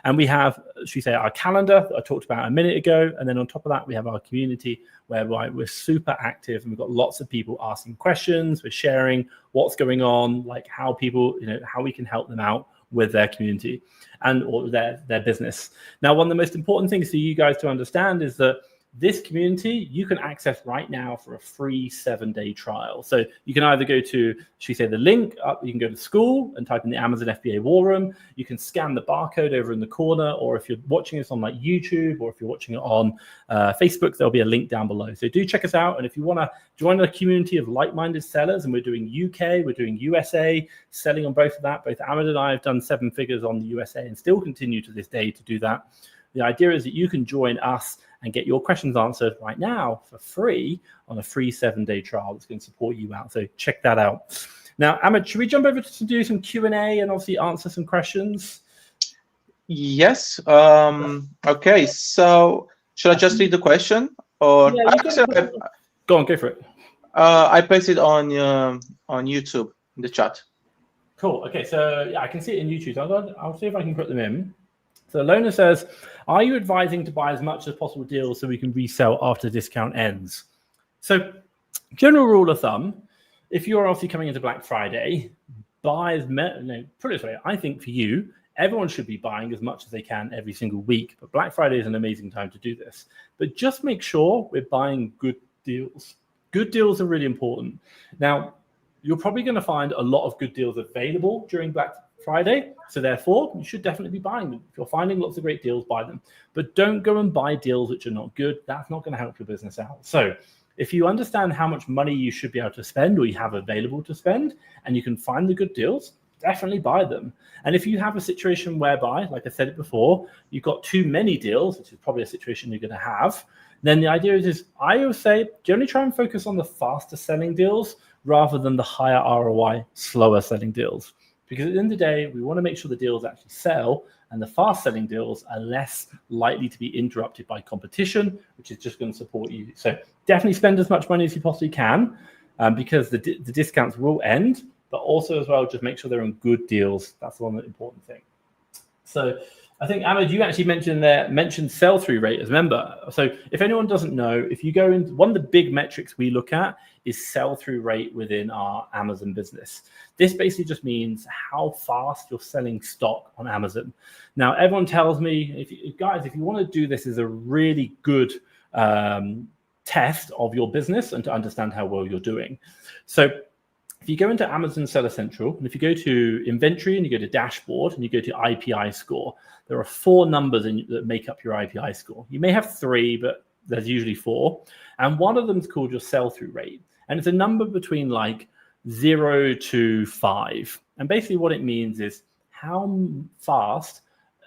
And we have, should we say, our calendar that I talked about a minute ago. And then on top of that, we have our community whereby we're super active and we've got lots of people asking questions. We're sharing what's going on, like how people, how we can help them out with their community and or their business. Now, one of the most important things for you guys to understand is that this community you can access right now for a free 7-day trial. So you can either go to, should we say, the link up, you can go to school and type in the Amazon FBA War Room. You can scan the barcode over in the corner, or if you're watching this on like YouTube or if you're watching it on Facebook, there'll be a link down below. So do check us out. And if you want to join a community of like-minded sellers, and we're doing UK, we're doing USA, selling on both of that. Both Ahmed and I have done 7 figures on the USA and still continue to this day to do that. The idea is that you can join us and get your questions answered right now for free on a free 7-day trial that's going to support you out. So check that out. Now, Ahmed, should we jump over to do some Q&A and obviously answer some questions? Yes. Okay. So should I just read the question? Or yeah, go on, go for it. I pasted it on YouTube in the chat. Cool. Okay. So yeah, I can see it in YouTube. So I'll see if I can put them in. So Lona says, are you advising to buy as much as possible deals so we can resell after the discount ends? So general rule of thumb, if you're obviously coming into Black Friday, buy as many, put it this way, I think for you, everyone should be buying as much as they can every single week. But Black Friday is an amazing time to do this. But just make sure we're buying good deals. Good deals are really important. Now, you're probably going to find a lot of good deals available during Black Friday. So therefore, you should definitely be buying them. If you're finding lots of great deals, buy them. But don't go and buy deals which are not good. That's not going to help your business out. So if you understand how much money you should be able to spend or you have available to spend, and you can find the good deals, definitely buy them. And if you have a situation whereby, like I said it before, you've got too many deals, which is probably a situation you're going to have, then the idea is I always say, generally try and focus on the faster selling deals rather than the higher ROI, slower selling deals. Because at the end of the day, we want to make sure the deals actually sell, and the fast selling deals are less likely to be interrupted by competition, which is just going to support you. So definitely spend as much money as you possibly can, because the discounts will end, but also as well, just make sure they're on good deals. That's one important thing. So I think, Ahmed, you actually mentioned sell-through rate as a member. So if anyone doesn't know, if you go into one of the big metrics we look at is sell-through rate within our Amazon business. This basically just means how fast you're selling stock on Amazon. Now, everyone tells me, if you want to do this as a really good test of your business and to understand how well you're doing. So if you go into Amazon Seller Central, and if you go to inventory and you go to dashboard and you go to IPI score, there are 4 numbers that make up your IPI score. You may have 3, but there's usually 4. And one of them is called your sell-through rate. And it's a number between like 0 to 5. And basically what it means is how fast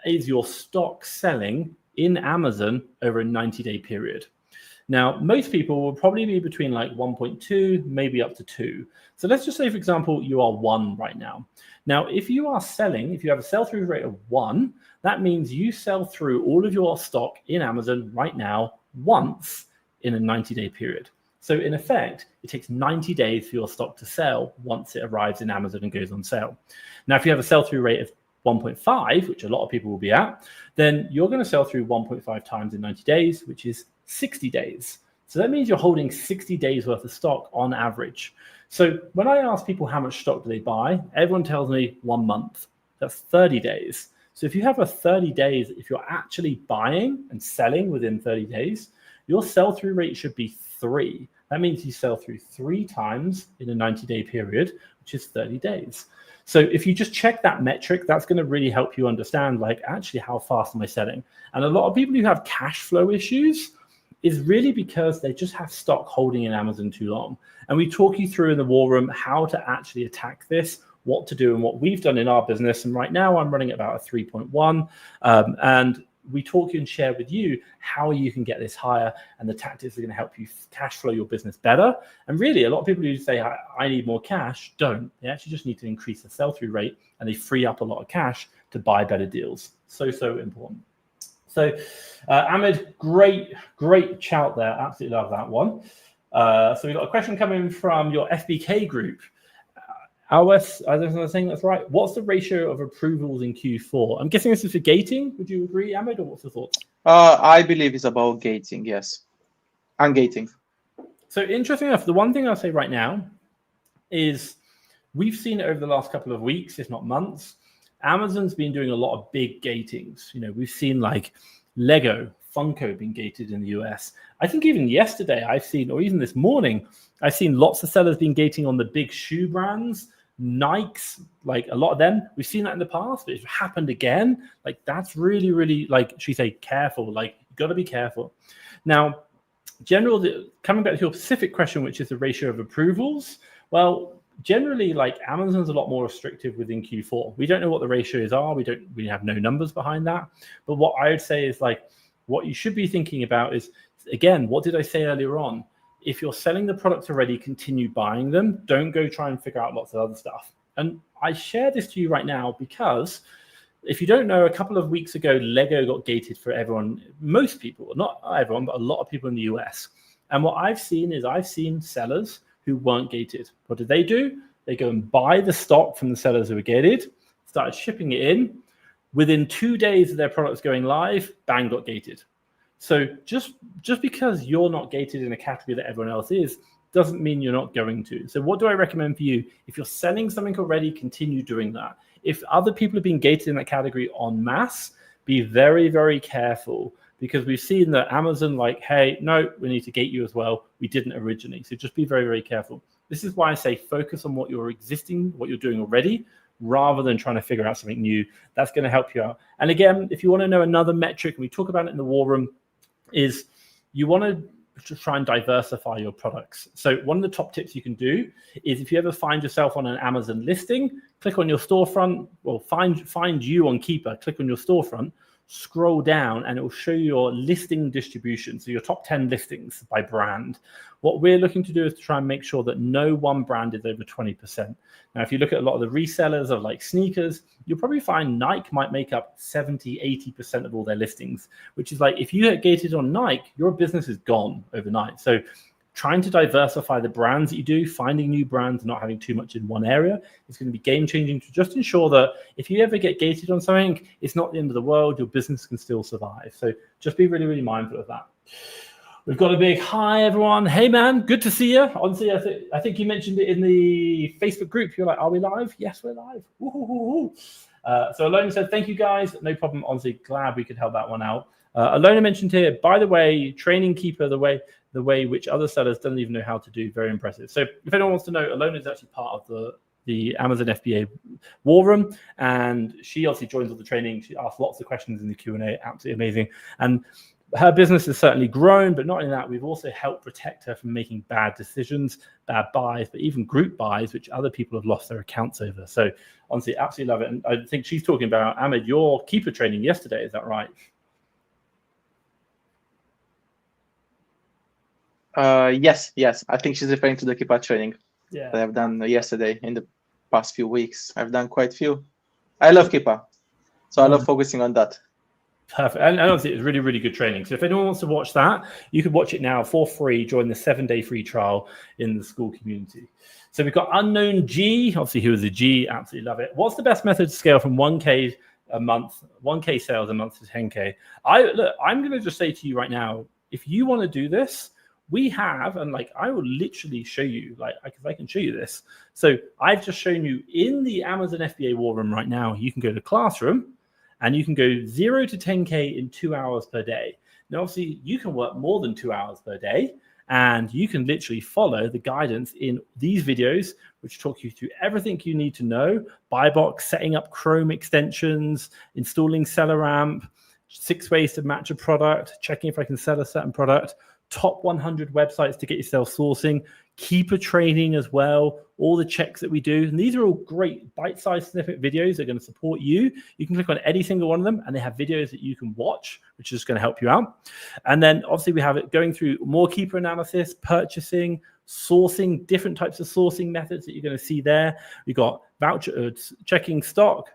is your stock selling in Amazon over a 90-day period. Now, most people will probably be between like 1.2, maybe up to 2. So let's just say, for example, you are 1 right now. Now, if you are selling, if you have a sell-through rate of 1, that means you sell through all of your stock in Amazon right now once in a 90-day period. So in effect, it takes 90 days for your stock to sell once it arrives in Amazon and goes on sale. Now, if you have a sell-through rate of 1.5, which a lot of people will be at, then you're going to sell through 1.5 times in 90 days, which is 60 days. So that means you're holding 60 days worth of stock on average. So when I ask people how much stock do they buy, everyone tells me 1 month. That's 30 days. So if you have a 30 days, if you're actually buying and selling within 30 days, your sell-through rate should be 3. That means you sell through 3 times in a 90-day period, which is 30 days. So if you just check that metric, that's going to really help you understand, like, actually, how fast am I selling? And a lot of people who have cash flow issues is really because they just have stock holding in Amazon too long. And we talk you through in the War Room how to actually attack this, what to do, and what we've done in our business. And right now I'm running at about a 3.1. And we talk you and share with you how you can get this higher and the tactics are going to help you cash flow your business better. And really, a lot of people who say, I need more cash, don't. They actually just need to increase the sell-through rate, and they free up a lot of cash to buy better deals. So important. So Ahmed, great shout there. Absolutely love that one. So we've got a question coming from your FBK group. Alwes, I don't know if I'm saying that's right. What's the ratio of approvals in Q4? I'm guessing this is for gating. Would you agree, Ahmed, or what's your thoughts? I believe it's about gating, yes. And gating. So interesting enough, the one thing I'll say right now is we've seen it over the last couple of weeks, if not months. Amazon's been doing a lot of big gatings. You know, we've seen like Lego, Funko being gated in the US. I think even yesterday I've seen, or even this morning, I've seen lots of sellers being gating on the big shoe brands, Nikes, like a lot of them. We've seen that in the past, but it's happened again. Like that's really, really, like, should we say careful? Like you got to be careful. Now, coming back to your specific question, which is the ratio of approvals. Well, generally, like Amazon's a lot more restrictive within Q4. We don't know what the ratios are. We have no numbers behind that. But what I would say is like, what you should be thinking about is, again, what did I say earlier on? If you're selling the products already, continue buying them. Don't go try and figure out lots of other stuff. And I share this to you right now because if you don't know, a couple of weeks ago, Lego got gated for everyone, most people, not everyone, but a lot of people in the US. And what I've seen sellers who weren't gated. What did they do? They go and buy the stock from the sellers who were gated, started shipping it in. Within 2 days of their products going live, bang, got gated. So just because you're not gated in a category that everyone else is, doesn't mean you're not going to. So what do I recommend for you? If you're selling something already, continue doing that. If other people have been gated in that category en masse, be very, very careful, because we've seen that Amazon like, hey, no, we need to gate you as well. We didn't originally. So just be very, very careful. This is why I say focus on what you're doing already, rather than trying to figure out something new. That's going to help you out. And again, if you want to know another metric, and we talk about it in the war room, is you want to try and diversify your products. So one of the top tips you can do is if you ever find yourself on an Amazon listing, click on your storefront, or find you on Keepa, click on your storefront, scroll down, and it will show your listing distribution. So your top 10 listings by brand. What we're looking to do is to try and make sure that no one brand is over 20%. Now, if you look at a lot of the resellers of like sneakers, you'll probably find Nike might make up 70, 80% of all their listings, which is like, if you get gated on Nike, your business is gone overnight. So trying to diversify the brands that you do, finding new brands, not having too much in one area is going to be game changing to just ensure that if you ever get gated on something, it's not the end of the world. Your business can still survive. So just be really, really mindful of that. We've got a big hi, everyone. Hey, man, good to see you. Honestly, I think you mentioned it in the Facebook group. You're like, are we live? Yes, we're live. So Alona said, thank you, guys. No problem. Honestly, glad we could help that one out. Alona mentioned here, by the way, training Keepa the way which other sellers don't even know how to do. Very impressive. So if anyone wants to know, Alona is actually part of the Amazon FBA war room, and she obviously joins all the training. She asks lots of questions in the Q&A. Absolutely amazing. And her business has certainly grown, but not only that, we've also helped protect her from making bad decisions, bad buys, but even group buys, which other people have lost their accounts over. So honestly, absolutely love it. And I think she's talking about, Ahmed, your Keepa training yesterday. Is that right? Yes. I think she's referring to the Keepa training that I've done yesterday. In the past few weeks, I've done quite a few. I love Keepa, so I love focusing on that. Perfect. And obviously, it's really, really good training. So if anyone wants to watch that, you can watch it now for free. Join the 7-day free trial in the school community. So we've got Unknown G, obviously, who is a G. Absolutely love it. What's the best method to scale from 1K a month, 1K sales a month to 10K? I'm going to just say to you right now, if you want to do this, we have, and like I will literally show you, because I can show you this. So I've just shown you in the Amazon FBA war room right now. You can go to Classroom, and you can go 0 to 10K in 2 hours per day. Now, obviously, you can work more than 2 hours per day, and you can literally follow the guidance in these videos, which talk you through everything you need to know: buy box, setting up Chrome extensions, installing Seller Amp, 6 ways to match a product, checking if I can sell a certain product, top 100 websites to get yourself sourcing, Keepa training as well, all the checks that we do. And these are all great bite-sized snippet videos that are going to support you. You can click on any single one of them and they have videos that you can watch, which is going to help you out. And then obviously we have it going through more Keepa analysis, purchasing, sourcing, different types of sourcing methods that you're going to see there. We've got voucher checking stock,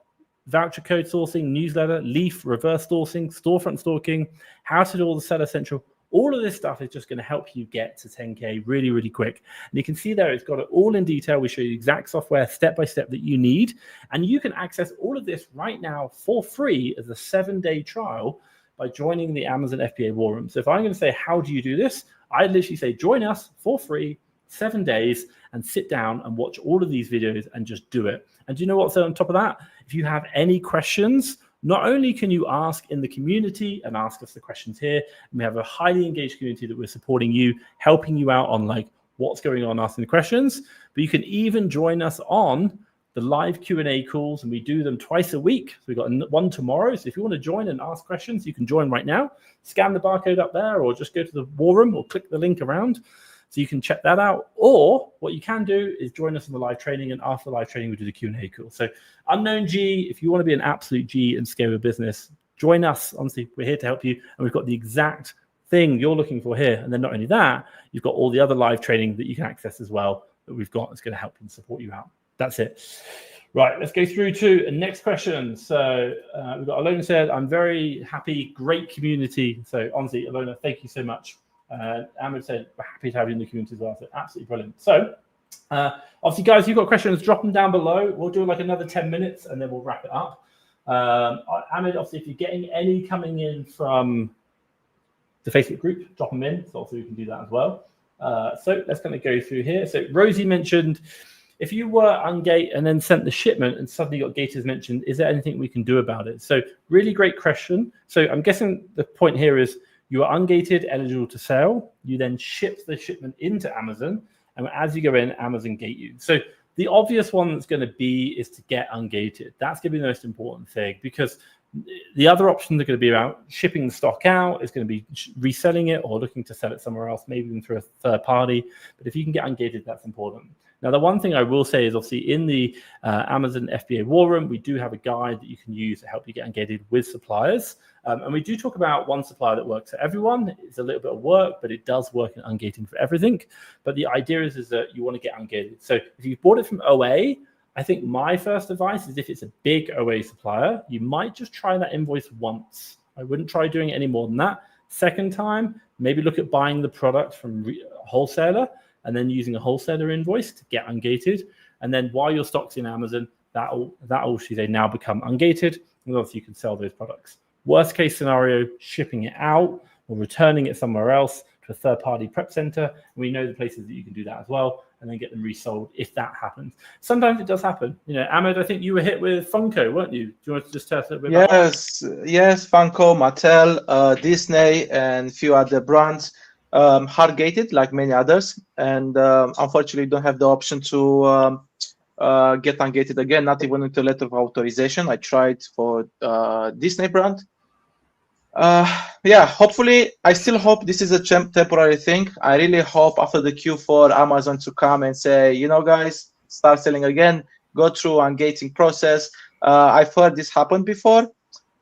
voucher code sourcing, newsletter, leaf, reverse sourcing, storefront stalking, how to do all the Seller Central. All of this stuff is just going to help you get to 10K really, really quick. And you can see there, it's got it all in detail. We show you the exact software step by step that you need. And you can access all of this right now for free as a 7-day trial by joining the Amazon FBA War Room. So if I'm going to say, how do you do this? I'd literally say, join us for free, 7 days, and sit down and watch all of these videos and just do it. And do you know what's on top of that? If you have any questions, not only can you ask in the community and ask us the questions here, and we have a highly engaged community that we're supporting you, helping you out on like what's going on, asking the questions, but you can even join us on the live Q&A calls, and we do them twice a week. So we've got one tomorrow. So if you want to join and ask questions, you can join right now. Scan the barcode up there, or just go to the War Room or click the link around. So you can check that out. Or what you can do is join us in the live training, and after the live training, we do the Q&A call. So unknown G, if you want to be an absolute G and scale your business, join us. Honestly, we're here to help you. And we've got the exact thing you're looking for here. And then not only that, you've got all the other live training that you can access as well that we've got. It's going to help and support you out. That's it. Right, let's go through to the next question. So we've got Alona said, I'm very happy, great community. So honestly, Alona, thank you so much. Ahmed said, we're happy to have you in the community as well. So absolutely brilliant. So obviously, guys, if you've got questions, drop them down below. We'll do like another 10 minutes and then we'll wrap it up. Ahmed, obviously, if you're getting any coming in from the Facebook group, drop them in. So also we can do that as well. So let's kind of go through here. So Rosie mentioned, if you were ungate and then sent the shipment and suddenly got gated mentioned, is there anything we can do about it? So really great question. So I'm guessing the point here is you are ungated, eligible to sell. You then ship the shipment into Amazon. And as you go in, Amazon gate you. So the obvious one that's going to be is to get ungated. That's going to be the most important thing, because the other options are going to be about shipping the stock out. It's going to be reselling it or looking to sell it somewhere else, maybe even through a third party. But if you can get ungated, that's important. Now, the one thing I will say is obviously in the Amazon FBA War Room, we do have a guide that you can use to help you get ungated with suppliers. And we do talk about one supplier that works for everyone. It's a little bit of work, but it does work in ungating for everything. But the idea is that you want to get ungated. So if you bought it from OA, I think my first advice is if it's a big OA supplier, you might just try that invoice once. I wouldn't try doing it any more than that. Second time, maybe look at buying the product from a wholesaler and then using a wholesaler invoice to get ungated. And then while your stock's in Amazon, that'll should they now become ungated, and obviously you can sell those products. Worst case scenario, shipping it out or returning it somewhere else to a third-party prep center. And we know the places that you can do that as well, and then get them resold if that happens. Sometimes it does happen. You know, Ahmed, I think you were hit with Funko, weren't you? Do you want to just tell us a little bit about that? Yes, Funko, Mattel, Disney, and a few other brands. Hard gated like many others, and unfortunately don't have the option to get ungated again, not even with a letter of authorization. I tried for Disney brand. Yeah, hopefully, I still hope this is a temporary thing. I really hope after the Q4 Amazon to come and say, you know, guys, start selling again, go through ungating process. I've heard this happened before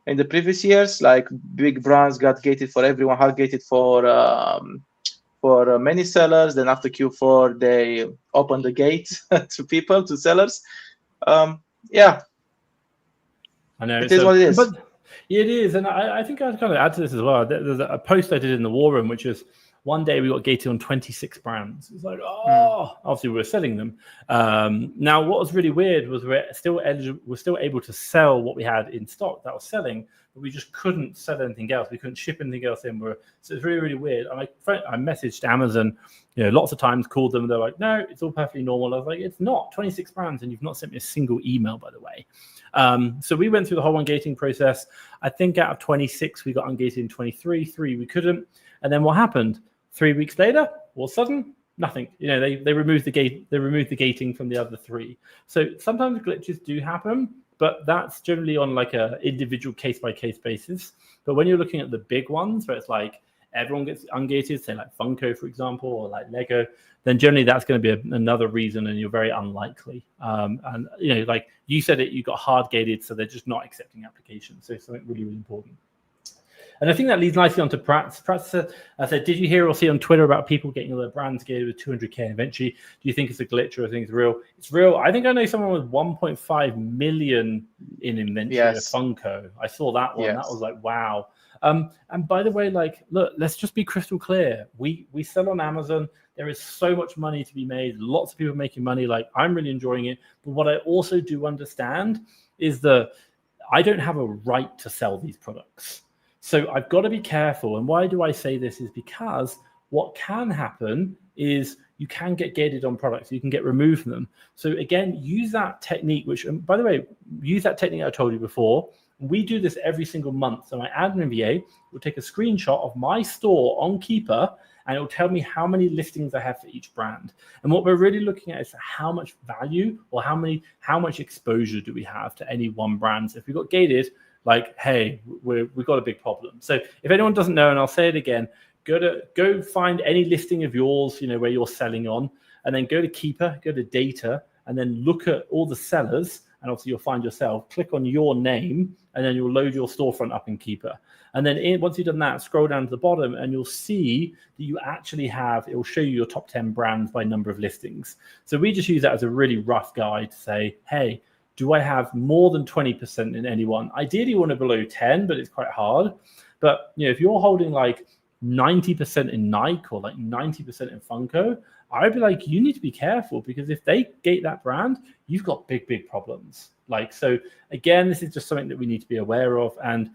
in the previous years, like big brands got gated for everyone, hard gated for many sellers. Then after Q4, they opened the gate to people, to sellers. Yeah, I know it is what it is. But it is, and I think I'd kind of add to this as well. There's a post I did in the War Room, which is one day we got gated on 26 brands. It's like, obviously we were selling them. Now, what was really weird was we're still able to sell what we had in stock that was selling, but we just couldn't sell anything else. We couldn't ship anything else in. So it's really, really weird. And I messaged Amazon, lots of times, called them, and they're like, no, it's all perfectly normal. I was like, it's not 26 brands, and you've not sent me a single email, by the way. So we went through the whole ungating process. I think out of 26, we got ungated in 23, 3 we couldn't. And then what happened? 3 weeks later, all of a sudden, nothing. They removed the gate. They removed the gating from the other 3. So sometimes glitches do happen, but that's generally on like a individual case by case basis. But when you're looking at the big ones, where it's like everyone gets ungated, say like Funko, for example, or like Lego, then generally that's going to be another reason, and you're very unlikely. And like you said it, you got hard gated, so they're just not accepting applications. So something really, really important. And I think that leads nicely onto Pratt. Pratt said, did you hear or see on Twitter about people getting all their brands gated with 200K inventory? Do you think it's a glitch or I think it's real? It's real. I think I know someone with 1.5 million in inventory at Funko. I saw that one. That was like, wow. And by the way, like, look, let's just be crystal clear. We sell on Amazon. There is so much money to be made. Lots of people making money. Like, I'm really enjoying it. But what I also do understand is that I don't have a right to sell these products. So I've got to be careful. And why do I say this is because what can happen is you can get gated on products. You can get removed from them. So again, use that technique, which, and by the way, use that technique I told you before. We do this every single month. So my admin VA will take a screenshot of my store on Keepa, and it will tell me how many listings I have for each brand. And what we're really looking at is how much value or how much exposure do we have to any one brand. So if we got gated, like, hey, we've got a big problem. So if anyone doesn't know, and I'll say it again, go find any listing of yours, where you're selling on, and then go to Keepa, go to data, and then look at all the sellers, and obviously you'll find yourself, click on your name, and then you'll load your storefront up in Keepa. And then once you've done that, scroll down to the bottom, and you'll see that you actually have, it will show you your top 10 brands by number of listings. So we just use that as a really rough guide to say, hey, do I have more than 20% in any one? Ideally, you want to below 10, but it's quite hard. But if you're holding like 90% in Nike or like 90% in Funko, I'd be like, you need to be careful, because if they gate that brand, you've got big, big problems. Like, so again, this is just something that we need to be aware of. And,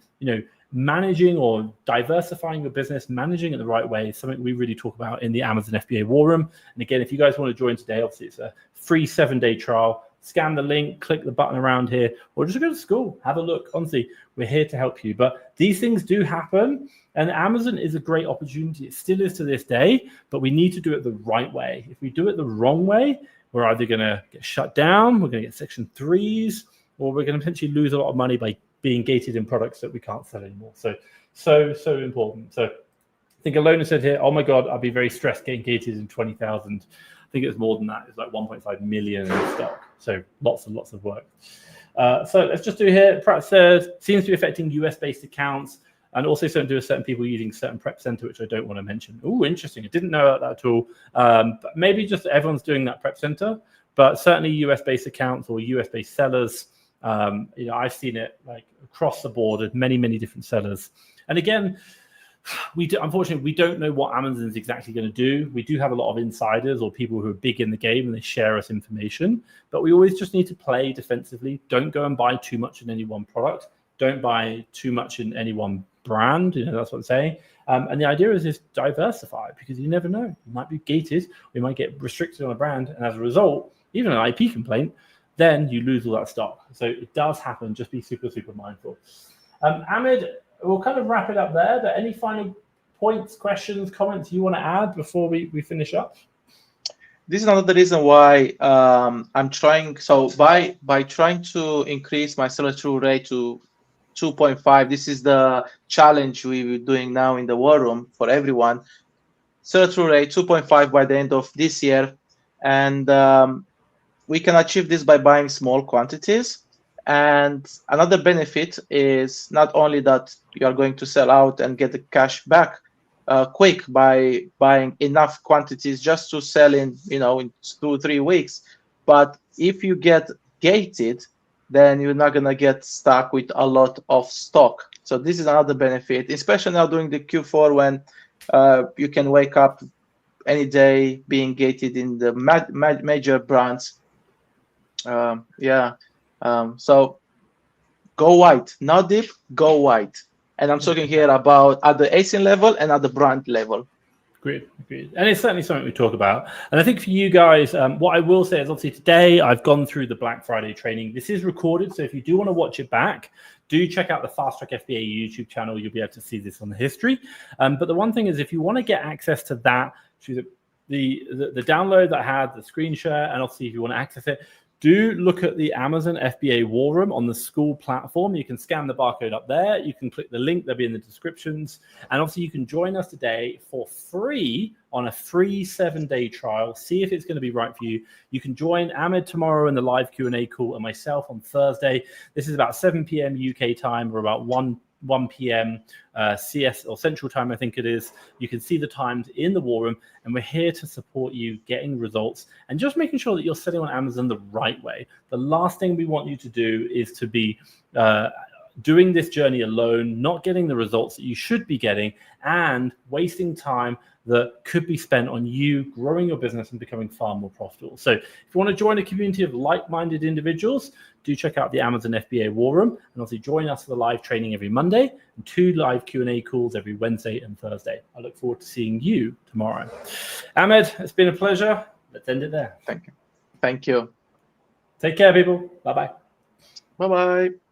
managing or diversifying your business, managing it the right way is something we really talk about in the Amazon FBA War Room. And again, if you guys want to join today, obviously it's a free 7-day trial. Scan the link, click the button around here, or just go to school, have a look. Honestly, we're here to help you. But these things do happen, and Amazon is a great opportunity. It still is to this day, but we need to do it the right way. If we do it the wrong way, we're either going to get shut down, we're going to get Section 3s, or we're going to potentially lose a lot of money by being gated in products that we can't sell anymore. So important. So I think Alona said here, oh my God, I'd be very stressed getting gated in 20,000. I think it's more than that. It's like 1.5 million in stock. So lots and lots of work. So let's just do here. Pratt says, seems to be affecting US-based accounts, and also something to do with certain people using certain prep center, which I don't want to mention. Oh, interesting. I didn't know about that at all. But maybe just everyone's doing that prep center, but certainly US-based accounts or US-based sellers. I've seen it like across the board with many, many different sellers. And again, unfortunately, we don't know what Amazon is exactly going to do. We do have a lot of insiders or people who are big in the game, and they share us information. But we always just need to play defensively. Don't go and buy too much in any one product. Don't buy too much in any one brand. That's what I'm saying. And the idea is just diversify, because you never know. You might be gated. We might get restricted on a brand. And as a result, even an IP complaint, then you lose all that stock. So it does happen. Just be super, super mindful. Ahmed, we'll kind of wrap it up there, but any final points, questions, comments you want to add before we finish up? This is another reason why I'm trying. So by trying to increase my sell-through rate to 2.5, this is the challenge we're doing now in the War Room for everyone. Sell-through rate 2.5 by the end of this year. And we can achieve this by buying small quantities. And another benefit is not only that you are going to sell out and get the cash back quick by buying enough quantities just to sell in 2-3 weeks, but if you get gated, then you're not going to get stuck with a lot of stock. So this is another benefit, especially now during the Q4 when you can wake up any day being gated in the major brands. So go wide, not deep, go wide. And I'm talking here about at the ASIN level and at the brand level. Agreed. And it's certainly something we talk about. And I think for you guys, what I will say is obviously today I've gone through the Black Friday training. This is recorded, so if you do want to watch it back, do check out the Fast Track FBA YouTube channel. You'll be able to see this on the history. But the one thing is, if you want to get access to that, through the download that I had, the screen share, and obviously if you want to access it, do look at the Amazon FBA War Room on the school platform. You can scan the barcode up there. You can click the link, they'll be in the descriptions. And obviously you can join us today for free on a free 7-day trial. See if it's going to be right for you. You can join Ahmed tomorrow in the live Q&A call and myself on Thursday. This is about 7 p.m. UK time, or about 1 p.m. CS or Central Time, I think it is. You can see the times in the War Room, and we're here to support you getting results and just making sure that you're selling on Amazon the right way. The last thing we want you to do is to be doing this journey alone, not getting the results that you should be getting, and wasting time that could be spent on you growing your business and becoming far more profitable. So if you want to join a community of like-minded individuals, do check out the Amazon FBA War Room, and also join us for the live training every Monday and 2 live Q&A calls every Wednesday and Thursday. I look forward to seeing you tomorrow. Ahmed, it's been a pleasure. Let's end it there. Thank you. Thank you. Take care, people. Bye-bye. Bye-bye.